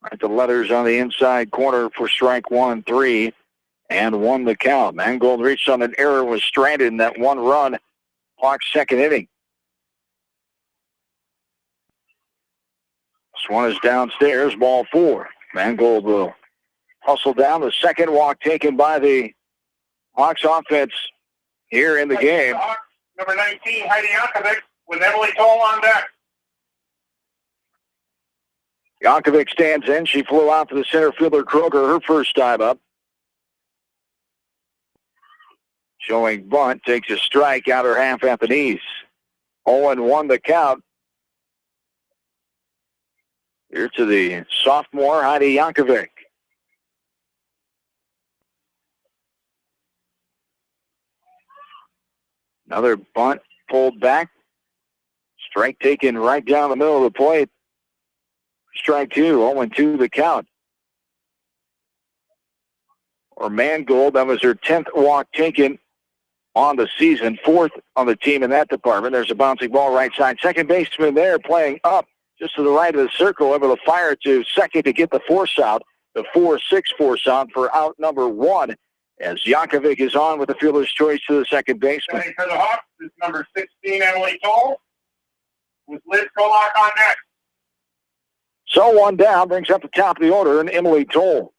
Right, the letters on the inside corner for strike 1, 3, and 1 the count. Mangold reached on an error, was stranded in that 1 run. Hawks second inning. This one is downstairs, ball 4. Mangold will hustle down. The second walk taken by the Hawks offense here in the game. Number 19, Heidi Yankovic, with Emily Toll on deck. Yankovic stands in. She flew out to the center fielder, Kroger, her first time up. Showing bunt, takes a strike out her half at the knees. 0-1 the count. Here to the sophomore, Heidi Yankovic. Another bunt pulled back. Strike taken right down the middle of the plate. Strike 2, 0-2 the count. Or Mangold, that was her 10th walk taken on the season, 4th on the team in that department. There's a bouncing ball right side. Second baseman there playing up just to the right of the circle, able to fire to second to get the force out, the 4-6 force out for out number 1, as Yankovic is on with the fielder's choice to the second baseman. For the Hawks is number 16, Emily Toll, with Liz Kolak on deck. So one down, brings up the top of the order, and Emily Toll.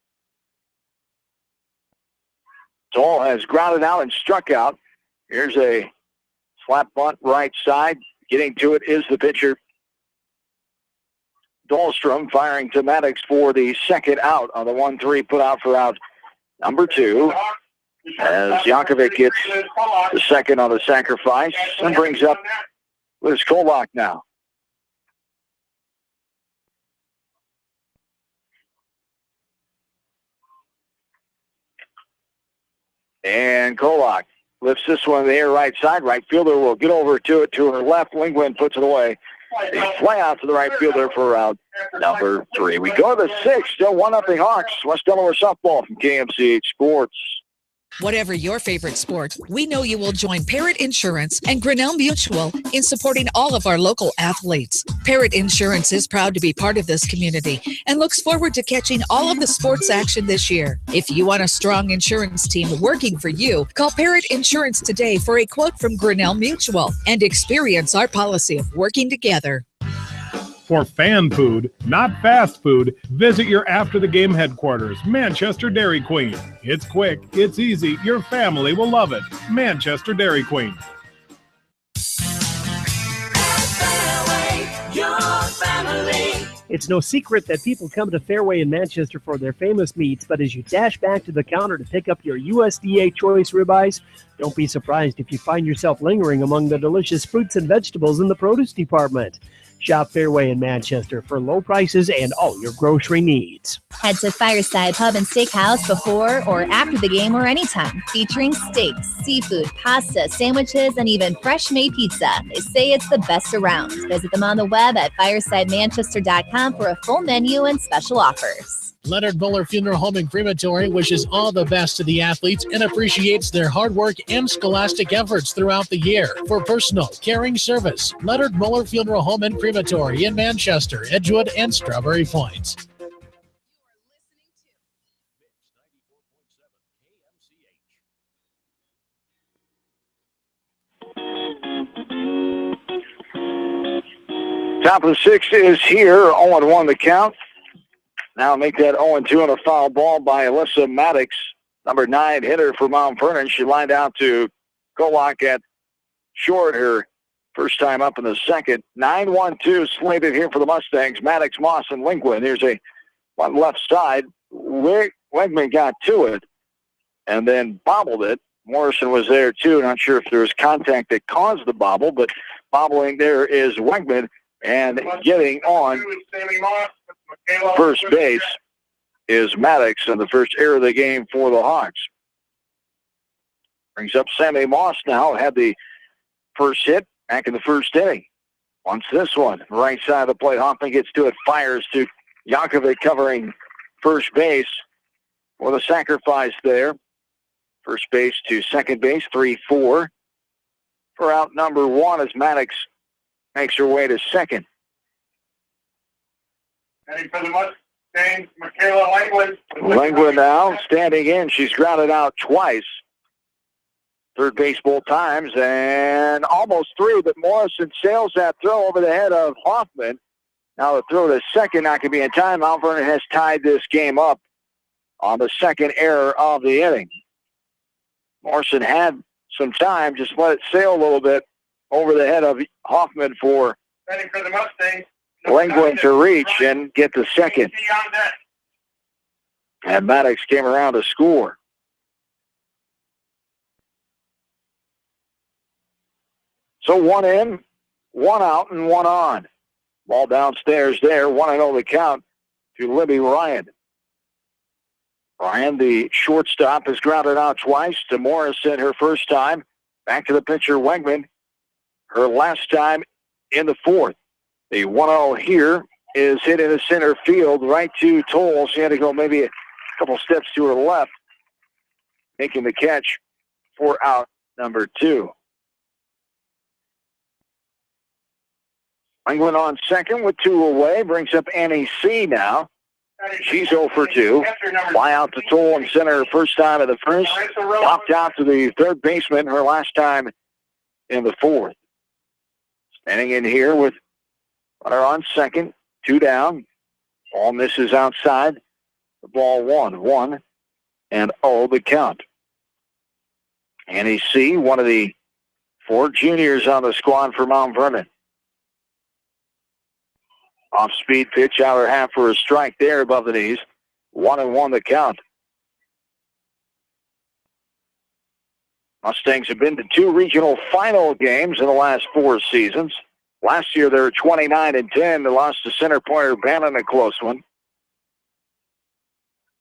Toll has grounded out and struck out. Here's a slap bunt right side. Getting to it is the pitcher, Dahlstrom, firing to Maddox for the second out on the 1-3 put out for out number 2. As Yankovic gets the second on the sacrifice and brings up Liz Kolak now. And Kolak lifts this one in the air right side. Right fielder will get over to it to her left. Lingwin puts it away. A fly out to the right fielder for out number 3. We go to the 6th. Still 1-0 Hawks. West Delaware softball from KMCH Sports. Whatever your favorite sport, we know you will join Parrott Insurance and Grinnell Mutual in supporting all of our local athletes. Parrott Insurance is proud to be part of this community and looks forward to catching all of the sports action this year. If you want a strong insurance team working for you, call Parrott Insurance today for a quote from Grinnell Mutual and experience our policy of working together. For fan food, not fast food, visit your after-the-game headquarters, Manchester Dairy Queen. It's quick, it's easy, your family will love it. Manchester Dairy Queen. It's no secret that people come to Fairway in Manchester for their famous meats, but as you dash back to the counter to pick up your USDA choice ribeyes, don't be surprised if you find yourself lingering among the delicious fruits and vegetables in the produce department. Shop Fairway in Manchester for low prices and all your grocery needs. Head to Fireside Pub and Steakhouse before or after the game or anytime, featuring steaks, seafood, pasta, sandwiches, and even fresh-made pizza. They say it's the best around. Visit them on the web at firesidemanchester.com for a full menu and special offers. Leonard Muller Funeral Home and Crematory wishes all the best to the athletes and appreciates their hard work and scholastic efforts throughout the year. For personal, caring service, Leonard Muller Funeral Home and Crematory in Manchester, Edgewood, and Strawberry Point. Top of the 6th is here, 0-1 the count. Now make that 0-2 on a foul ball by Alyssa Maddox, number 9 hitter for Mount Vernon. She lined out to Kolak at short, her first time up in the second. 9-1-2 slated here for the Mustangs. Maddox, Moss, and Lingwin. Here's a one left side. Wegman got to it and then bobbled it. Morrison was there too. Not sure if there was contact that caused the bobble, but bobbling there is Wegman. And getting on first base is Maddox, and the first error of the game for the Hawks. Brings up Sammy Moss now, had the first hit back in the first inning. Wants this one, right side of the plate. Hoffman gets to it, fires to Yankovic covering first base for the sacrifice there. First base to second base, 3-4. For out number 1 as Maddox makes her way to second. Heading for the Mustangs, Michaela Langland. Langland now standing in. She's grounded out twice. Third base both times and almost 3, but Morrison sails that throw over the head of Hoffman. Now the throw to second, not going to be in time. Mount Vernon has tied this game up on the second error of the inning. Morrison had some time, just let it sail a little bit over the head of Hoffman for the Mustangs. Lengwin to reach and get the second. And Maddox came around to score. So 1 in, 1 out, and 1 on. Ball downstairs there, 1-0 the count to Libby Ryan. Ryan, the shortstop, has grounded out twice to Morrison her first time. Back to the pitcher, Wegman, her last time in the fourth. The 1-0 here is hit into center field, right to Toll. She had to go maybe a couple steps to her left, making the catch for out number 2. England on second with 2 away, brings up Annie C. now. She's 0 for 2. Fly out to Toll in center her first time in the first. Popped out to the third baseman her last time in the fourth. Standing in here with runner on second, 2 down. Ball misses outside. The ball 1-0 the count. Annie C., one of the 4 juniors on the squad for Mount Vernon. Off-speed pitch, outer half for a strike there above the knees. 1-1 the count. Mustangs have been to 2 regional final games in the last 4 seasons. Last year they were 29-10. They lost to Center Point Urbana, a close one.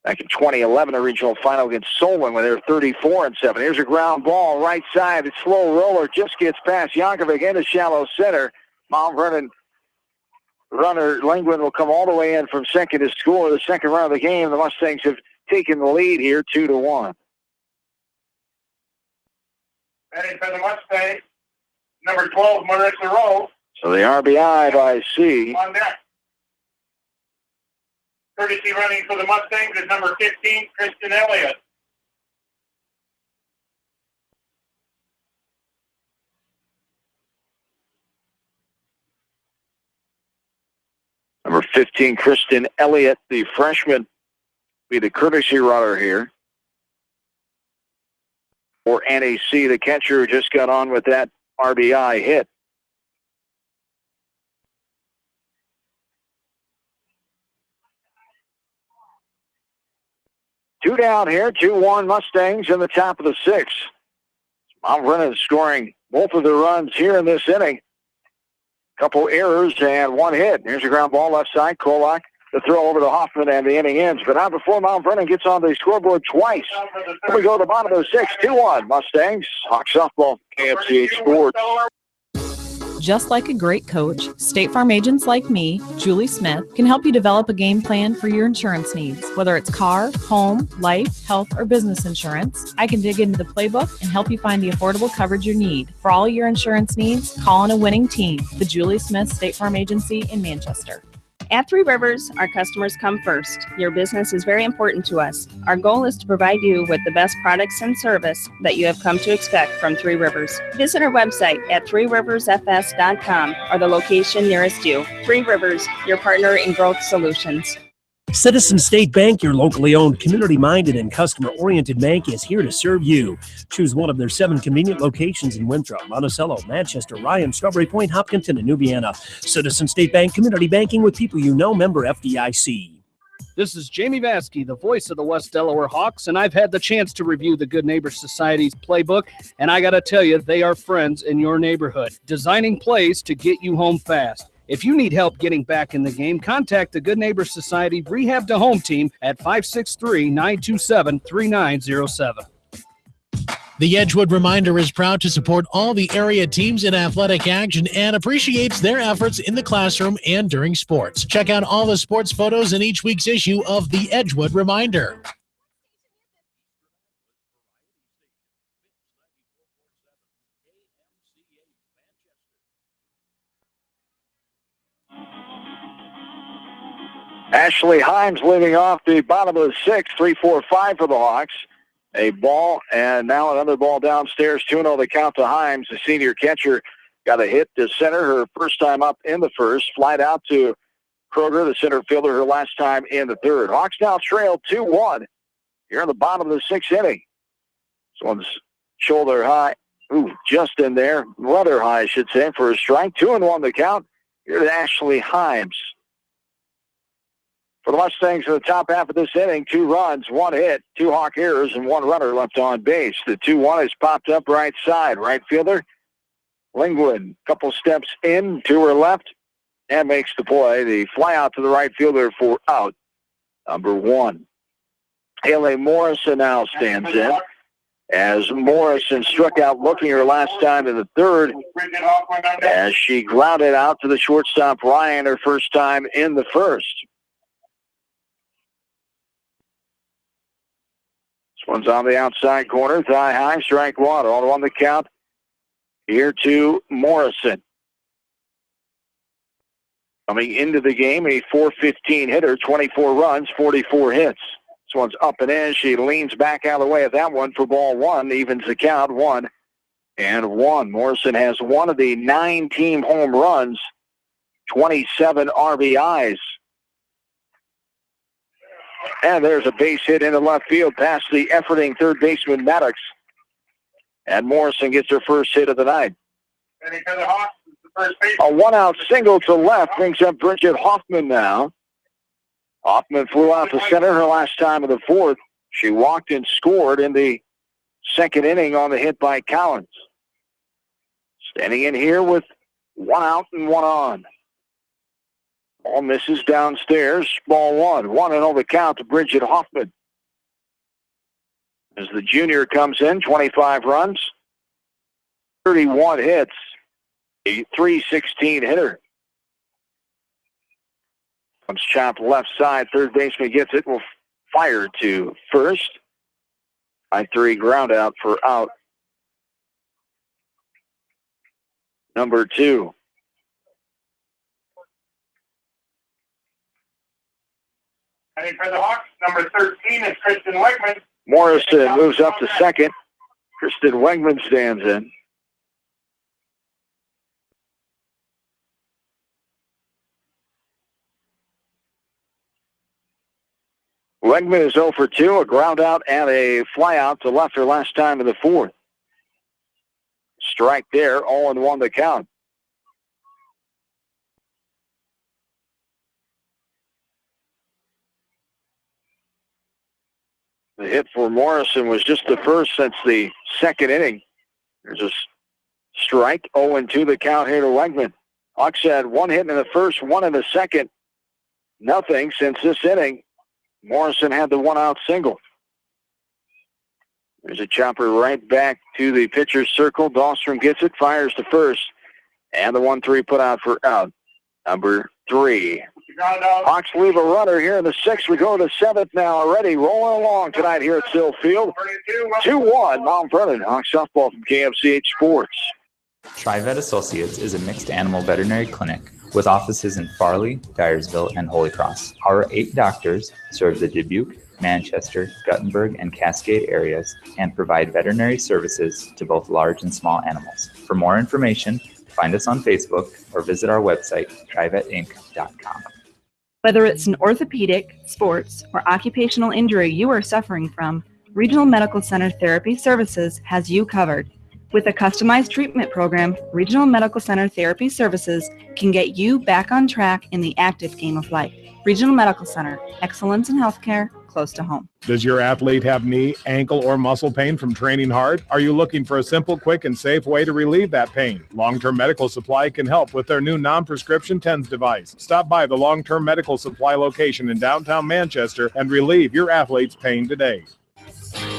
Back in 2011, a regional final against Solon when they were 34-7. Here's a ground ball, right side. It's slow roller, just gets past Yankovic into shallow center. Mount Vernon runner Lengwin will come all the way in from second to score the second run of the game. The Mustangs have taken the lead here, 2-1. Batting for the Mustangs, number 12, Marissa Rowe. So the RBI by C. On deck. Courtesy running for the Mustangs is number 15, Kristen Elliott. Number 15, Kristen Elliott, the freshman, be the courtesy runner here. For Annie C., the catcher, who just got on with that RBI hit. Two down here, 2-1 Mustangs in the top of the 6th. Mount Vernon scoring both of the runs here in this inning. Couple errors and 1 hit. Here's a ground ball left side. Kolak, the throw over to Hoffman, and the inning ends. But not before Mount Vernon gets on the scoreboard twice. Here we go to the bottom of the 6th, 2-1 Mustangs. Hawk softball, KFCH Sports. Just like a great coach, State Farm agents like me, Julie Smith, can help you develop a game plan for your insurance needs. Whether it's car, home, life, health, or business insurance, I can dig into the playbook and help you find the affordable coverage you need. For all your insurance needs, call on a winning team, the Julie Smith State Farm Agency in Manchester. At Three Rivers, our customers come first. Your business is very important to us. Our goal is to provide you with the best products and service that you have come to expect from Three Rivers. Visit our website at threeriversfs.com or the location nearest you. Three Rivers, your partner in growth solutions. Citizen State Bank, your locally owned, community-minded, and customer-oriented bank, is here to serve you. Choose one of their 7 convenient locations in Winthrop, Monticello, Manchester, Ryan, Strawberry Point, Hopkinton, and New Vienna. Citizen State Bank, community banking with people you know, member FDIC. This is Jamie Vaskey, the voice of the West Delaware Hawks, and I've had the chance to review the Good Neighbor Society's playbook, and I got to tell you, they are friends in your neighborhood, designing plays to get you home fast. If you need help getting back in the game, contact the Good Neighbor Society Rehab to Home team at 563-927-3907. The Edgewood Reminder is proud to support all the area teams in athletic action and appreciates their efforts in the classroom and during sports. Check out all the sports photos in each week's issue of the Edgewood Reminder. Ashley Himes leading off the bottom of the 6th, 3-4-5 for the Hawks. A ball, and now another ball downstairs, 2-0 the count to Himes. The senior catcher got a hit to center her first time up in the first. Flied out to Kroger, the center fielder, her last time in the third. Hawks now trail 2-1 here in the bottom of the sixth inning. This one's shoulder high. Ooh, just in there. Rather high, I should say, for a strike. 2-1 the count. Here to Ashley Himes. For the Mustangs in the top half of this inning, 2 runs, 1 hit, 2 Hawk errors, and 1 runner left on base. The 2-1 is popped up right side. Right fielder, Lingwood, couple steps in to her left, and makes the play. The fly out to the right fielder for out, number 1. Haley Morrison now stands in, as Morrison struck out looking her last time in the third, as she grounded out to the shortstop Ryan her first time in the first. This one's on the outside corner, thigh high, strike 1. On the count here to Morrison. Coming into the game, a .415 hitter, 24 runs, 44 hits. This one's up and in. She leans back out of the way of that one for ball 1. Evens the count, 1-1. Morrison has one of the 9 team home runs, 27 RBIs. And there's a base hit into left field past the efforting third baseman Maddox. And Morrison gets her first hit of the night. A 1-out single to left brings up Bridget Hoffman now. Hoffman flew out to center her last time in the fourth. She walked and scored in the second inning on the hit by Collins. Standing in here with 1 out and 1 on. Ball misses downstairs. Ball 1. 1-0 the count to Bridget Hoffman. As the junior comes in, 25 runs, 31 hits, a .316 hitter. Comes chopped left side. Third baseman gets it. Will fire to first. High 3 ground out for out. Number 2. And for the Hawks, number 13 is Kristen Wegman. Morrison moves up to second. Kristen Wegman stands in. Wegman is 0 for 2, a ground out and a fly out to left her last time in the fourth. Strike there, 0-1 the count. The hit for Morrison was just the first since the second inning. There's a strike, 0-2 the count here to Wegman. Hawks had 1 hit in the first, 1 in the second. Nothing since this inning. Morrison had the 1-out single. There's a chopper right back to the pitcher's circle. Dahlstrom gets it, fires to first. And the 1-3 put out for out. Number 3. Hawks leave a runner here in the 6th. We go to the 7th now already. Rolling along tonight here at Sill Field. 2-1 Mount Vernon. Hawks softball from KFCH Sports. TriVet Associates is a mixed animal veterinary clinic with offices in Farley, Dyersville, and Holy Cross. Our 8 doctors serve the Dubuque, Manchester, Guttenberg, and Cascade areas and provide veterinary services to both large and small animals. For more information, find us on Facebook or visit our website, trivetinc.com. Whether it's an orthopedic, sports, or occupational injury you are suffering from, Regional Medical Center Therapy Services has you covered. With a customized treatment program, Regional Medical Center Therapy Services can get you back on track in the active game of life. Regional Medical Center, excellence in healthcare, close to home. Does your athlete have knee, ankle, or muscle pain from training hard? Are you looking for a simple, quick, and safe way to relieve that pain? Long-Term Medical Supply can help with their new non-prescription TENS device. Stop by the Long-Term Medical Supply location in downtown Manchester and relieve your athlete's pain today.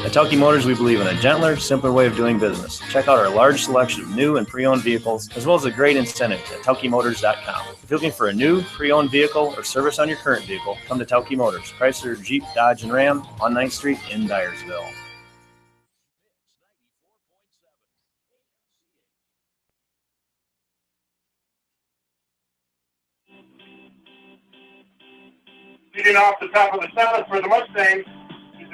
At Telke Motors, we believe in a gentler, simpler way of doing business. Check out our large selection of new and pre-owned vehicles, as well as a great incentive at TelkeMotors.com. If you're looking for a new, pre-owned vehicle or service on your current vehicle, come to Telke Motors, Chrysler, Jeep, Dodge, and Ram on 9th Street in Dyersville. Leading off the top of the 7th for the Mustangs.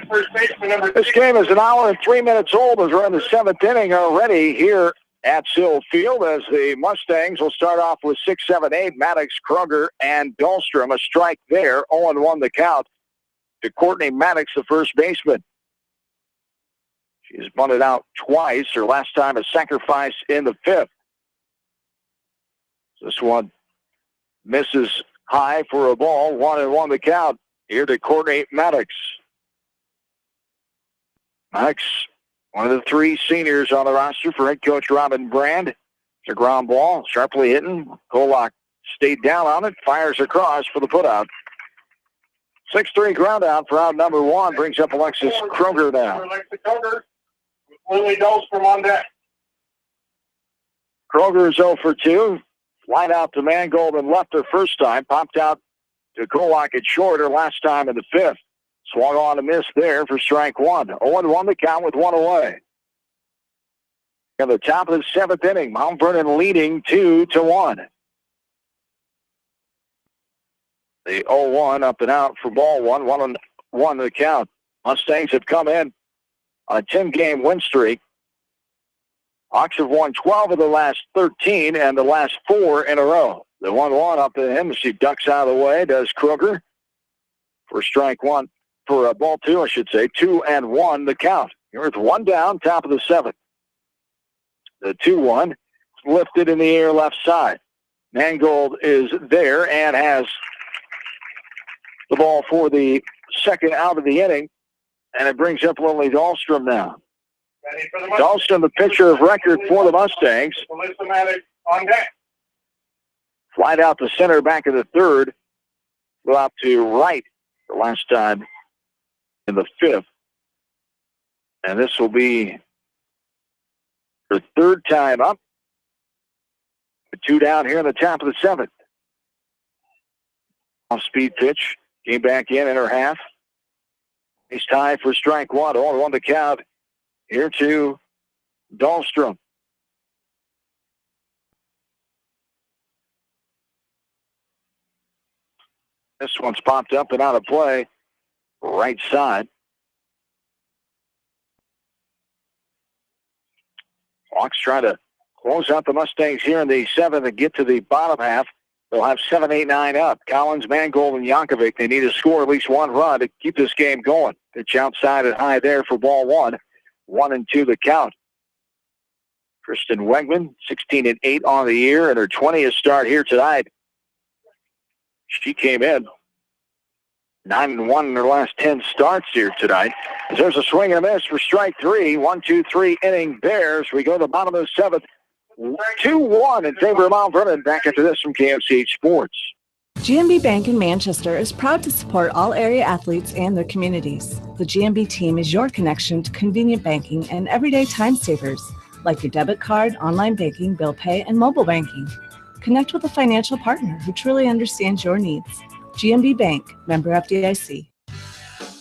First baseman number 6. This game is an hour and 3 minutes old as we're in the 7th inning already here at Sill Field as the Mustangs will start off with 6, 7, 8. Maddox, Kruger, and Dahlstrom. A strike there. 0-1 the count to Courtney Maddox, the first baseman. She's bunted out twice. Her last time a sacrifice in the 5th. This one misses high for a ball. 1-1 the count here to Courtney Maddox. Maddox, one of the 3 seniors on the roster for head coach Robin Brand. It's a ground ball, sharply hitting. Kolak stayed down on it, fires across for the putout. 6-3 ground out for out number 1, brings up Alexis Kruger now. Alexis Kruger, Lily Dahlstrom on deck. Kruger is 0 for 2. Flight out to Mangold and left her first time. Popped out to Kolak at short her last time in the 5th. Swung on a miss there for strike 1. 0-1 the count with 1 away. At the top of the 7th inning, Mount Vernon leading 2-1. The 0-1 up and out for ball 1. 1-1 the count. Mustangs have come in on a 10-game win streak. Hawks have won 12 of the last 13 and the last 4 in a row. The 1-1 up to him. She ducks out of the way, does Kruger for strike 1. For ball 2, I should say. 2-1 the count. Here it's 1 down, top of the 7th. The 2-1 lifted in the air left side. Mangold is there and has the ball for the second out of the inning. And it brings up Lily Dahlstrom now. Dahlstrom, the pitcher of record for the Mustangs. On deck. Flight out to center, back in the 3rd. Go out to right the last time in the 5th. And this will be her 3rd time up. 2 down here in the top of the 7th. Off-speed pitch. Came back in her half. He's tied for strike 1. 0-1 the count. Here to Dahlstrom. This one's popped up and out of play. Right side. Hawks try to close out the Mustangs here in the 7th and get to the bottom half. They'll have 7, 8, 9 up. Collins, Mangold, and Yankovic. They need to score at least 1 run to keep this game going. Pitch outside and high there for ball 1. 1-2 the count. Kristen Wegman, 16-8 on the year, and her 20th start here tonight. She came in 9-1 in her last 10 starts here tonight. There's a swing and a miss for strike 3. 1-2-3 inning Bears. We go to the bottom of the 7th. 2-1 in favor of Mount Vernon. Back after this from KMCH Sports. GMB Bank in Manchester is proud to support all area athletes and their communities. The GMB team is your connection to convenient banking and everyday time savers, like your debit card, online banking, bill pay, and mobile banking. Connect with a financial partner who truly understands your needs. GMB Bank, member FDIC.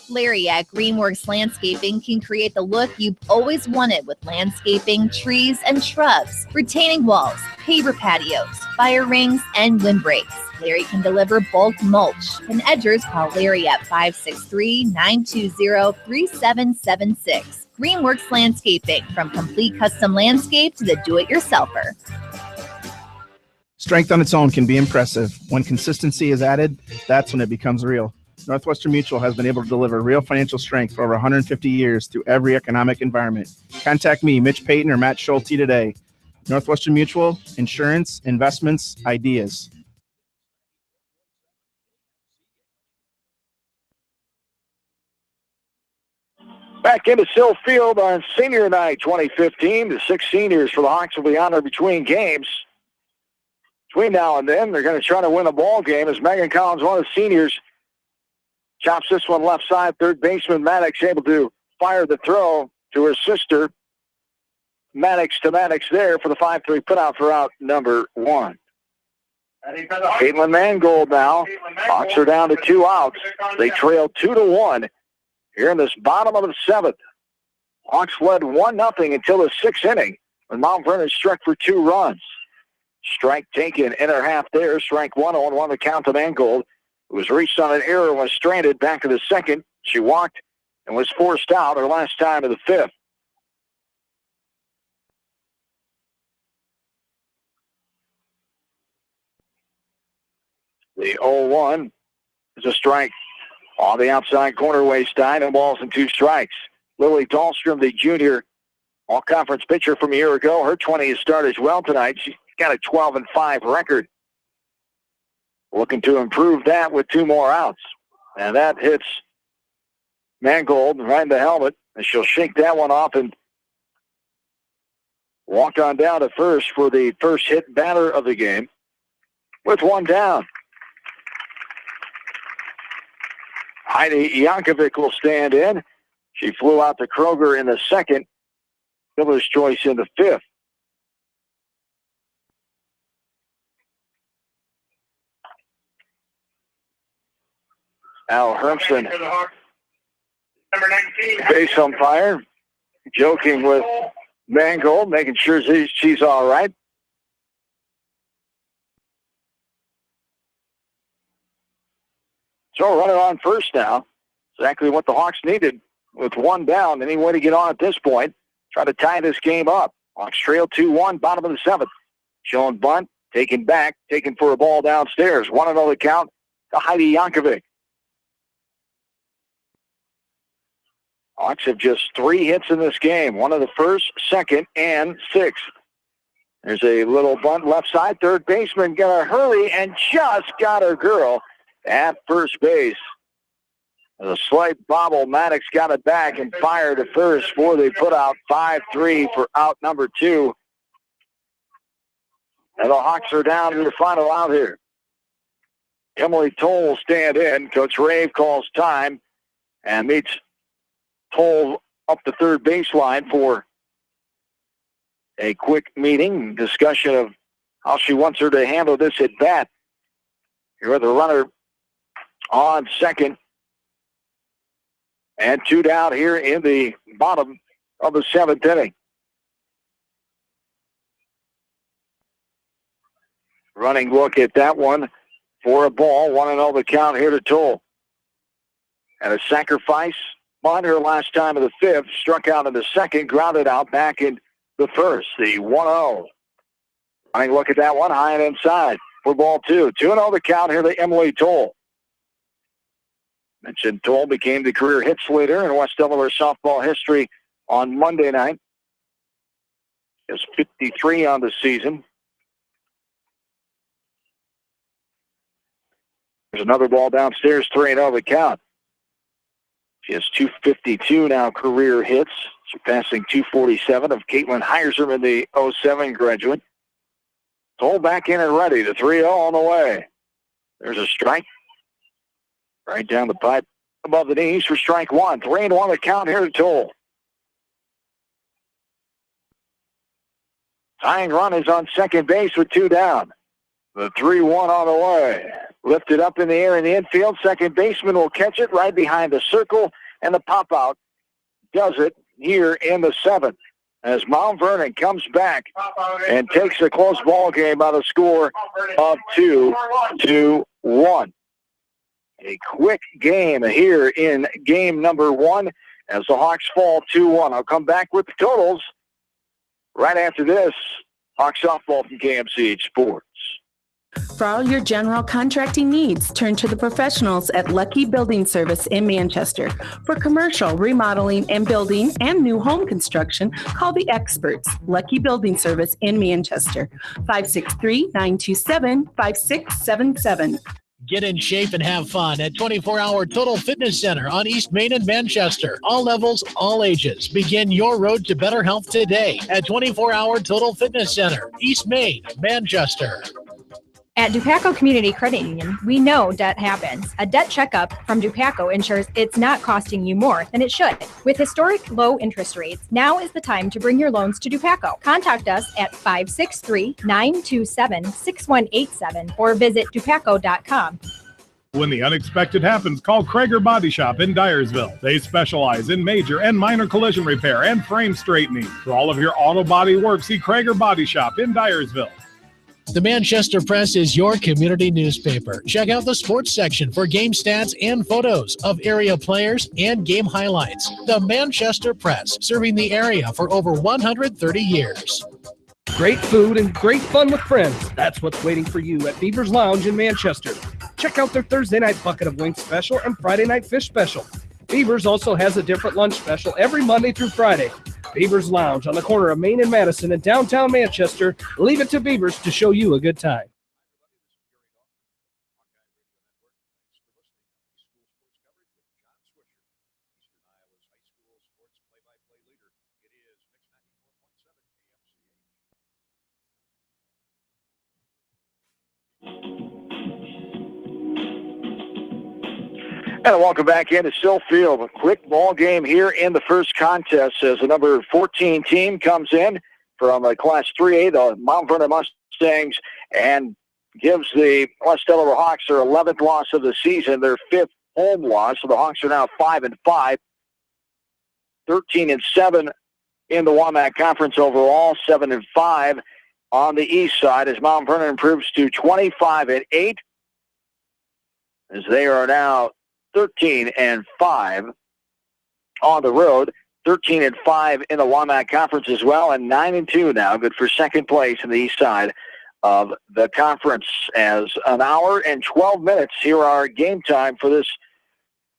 Larry at Greenworks Landscaping can create the look you've always wanted with landscaping, trees, and shrubs, retaining walls, paver patios, fire rings, and windbreaks. Larry can deliver bulk mulch. And edgers, call Larry at 563-920-3776. Greenworks Landscaping, from complete custom landscape to the do-it-yourselfer. Strength on its own can be impressive. When consistency is added, that's when it becomes real. Northwestern Mutual has been able to deliver real financial strength for over 150 years through every economic environment. Contact me, Mitch Payton or Matt Schulte today. Northwestern Mutual, insurance, investments, ideas. Back into Sill Field on senior night 2015. The 6 seniors for the Hawks will be honored between games. Between now and then, they're going to try to win a ball game as Megan Collins, one of the seniors, chops this one left side. Third baseman Maddox able to fire the throw to her sister. Maddox to Maddox there for the 5-3 putout for out number 1. Caitlin Mangold now. Hawks are down to 2 outs. They trail 2-1 here in this bottom of the 7th. Hawks led 1-0 until the 6th inning when Mount Vernon struck for 2 runs. Strike taken in her half there. Strike 1 on 1 the count to Mangold. It was reached on an error and was stranded back in the 2nd. She walked and was forced out her last time in the 5th. The 0-1 is a strike on the outside corner, Waystine, and balls and 2 strikes. Lily Dahlstrom, the junior all-conference pitcher from a year ago, her 20th start as well tonight. She's got a 12-5 record. Looking to improve that with 2 more outs. And that hits Mangold right in the helmet, and she'll shake that one off and walk on down to first for the first hit batter of the game with 1 down. Heidi Yankovic will stand in. She flew out to Kroger in the 2nd. Fielder's choice in the 5th. Al Hermson, Number 19. base umpire, joking with Mangold, making sure she's all right. So running on first now. Exactly what the Hawks needed with 1 down. Any way to get on at this point. Try to tie this game up. Hawks trail 2-1, bottom of the 7th. Showing bunt, taken back, taken for a ball downstairs. 1-0 the count to Heidi Yankovic. Hawks have just 3 hits in this game. 1 of the 1st, 2nd, and 6th. There's a little bunt left side. Third baseman got to hurry and just got her girl at first base. A slight bobble. Maddox got it back and fired at first before they put out 5-3 for out number 2. And the Hawks are down to the final out here. Emily Toll will stand in. Coach Rave calls time and meets Toll up the third baseline for a quick meeting, discussion of how she wants her to handle this at bat. Here with the runner on second. And 2 down here in the bottom of the 7th inning. Running look at that one for a ball. 1-0 the count here to Toll. And a sacrifice on her last time of the 5th. Struck out in the 2nd, grounded out back in the 1st. The 1-0. Running look at that one, high and inside for ball 2. 2-0 the count here to Emily Toll. Mentioned Toll became the career hits leader in West Delaware softball history on Monday night. He has 53 on the season. There's another ball downstairs, 3-0 the count. She has 252 now career hits, surpassing 247 of Caitlin Heisserman, the 07 graduate. Toll back in and ready. The 3-0 on the way. There's a strike. Right down the pipe above the knees for strike 1. 3-1 the count here to Toll. Tying run is on second base with 2 down. The 3-1 on the way. Lifted up in the air in the infield. Second baseman will catch it right behind the circle, and the pop-out does it here in the 7th. As Mount Vernon comes back and takes a close ball game by the score of 2-1. A quick game here in game number 1 as the Hawks fall 2-1. I'll come back with the totals right after this. Hawks softball from KMCH Sports. For all your general contracting needs, turn to the professionals at Lucky Building Service in Manchester. For commercial, remodeling, and building and new home construction, call the experts. Lucky Building Service in Manchester. 563-927-5677. Get in shape and have fun at 24-Hour Total Fitness Center on East Main in Manchester. All levels, all ages. Begin your road to better health today at 24-Hour Total Fitness Center, East Main, Manchester. At Dupaco Community Credit Union, we know debt happens. A debt checkup from Dupaco ensures it's not costing you more than it should. With historic low interest rates, now is the time to bring your loans to Dupaco. Contact us at 563-927-6187 or visit dupaco.com. When the unexpected happens, call Krager Body Shop in Dyersville. They specialize in major and minor collision repair and frame straightening. For all of your auto body work, see Krager Body Shop in Dyersville. The Manchester Press is your community newspaper. Check out the sports section for game stats and photos of area players and game highlights. The Manchester Press, serving the area for over 130 years. Great food and great fun with friends. That's what's waiting for you at Beaver's Lounge in Manchester. Check out their Thursday night bucket of wings special and Friday night fish special. Beavers also has a different lunch special every Monday through Friday. Beavers Lounge on the corner of Main and Madison in downtown Manchester. Leave it to Beavers to show you a good time. And welcome back into Stillfield. A quick ball game here in the first contest as the number 14 team comes in from Class 3A, the Mount Vernon Mustangs, and gives the West Delaware Hawks their 11th loss of the season, their 5th home loss. So the Hawks are now 5-5, 13-7 in the WAMAC Conference overall, 7-5 on the east side as Mount Vernon improves to 25-8 as they are now 13-5 on the road, 13-5 in the WAMAC Conference as well, and 9-2 now, good for second place in the east side of the conference. As an hour and 12 minutes, here are game time for this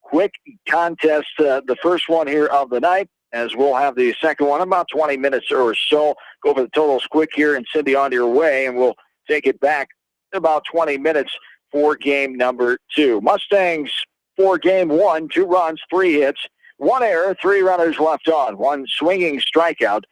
quick contest, the first one here of the night, as we'll have the second one about 20 minutes or so. Go over the totals quick here, and Cindy, on your way, and we'll take it back about 20 minutes for game number 2. Mustangs for game 1, 2 runs, 3 hits, 1 error, 3 runners left on, 1 swinging strikeout,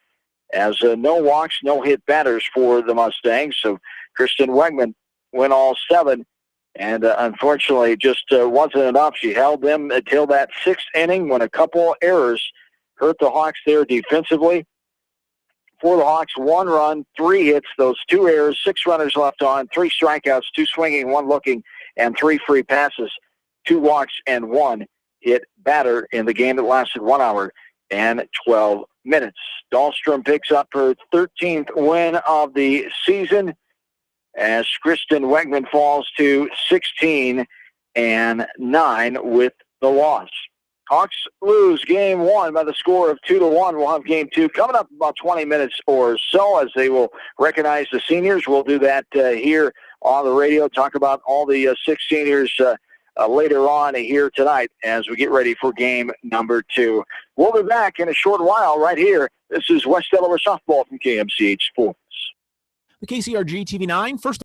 as no walks, no hit batters for the Mustangs. So Kristen Wegman went all 7, and unfortunately just wasn't enough. She held them until that 6th inning when a couple errors hurt the Hawks there defensively. For the Hawks, 1 run, 3 hits, those 2 errors, 6 runners left on, 3 strikeouts, 2 swinging, 1 looking, and 3 free passes, 2 walks, and 1 hit batter in the game that lasted 1 hour and 12 minutes. Dahlstrom picks up her 13th win of the season as Kristen Wegman falls to 16-9 with the loss. Hawks lose game 1 by the score of 2-1. We'll have game 2 coming up about 20 minutes or so as they will recognize the seniors. We'll do that here on the radio, talk about all the 6 seniors later on here tonight as we get ready for game number 2. We'll be back in a short while right here. This is West Delaware Softball from KMCH Sports. The KCRG TV9 first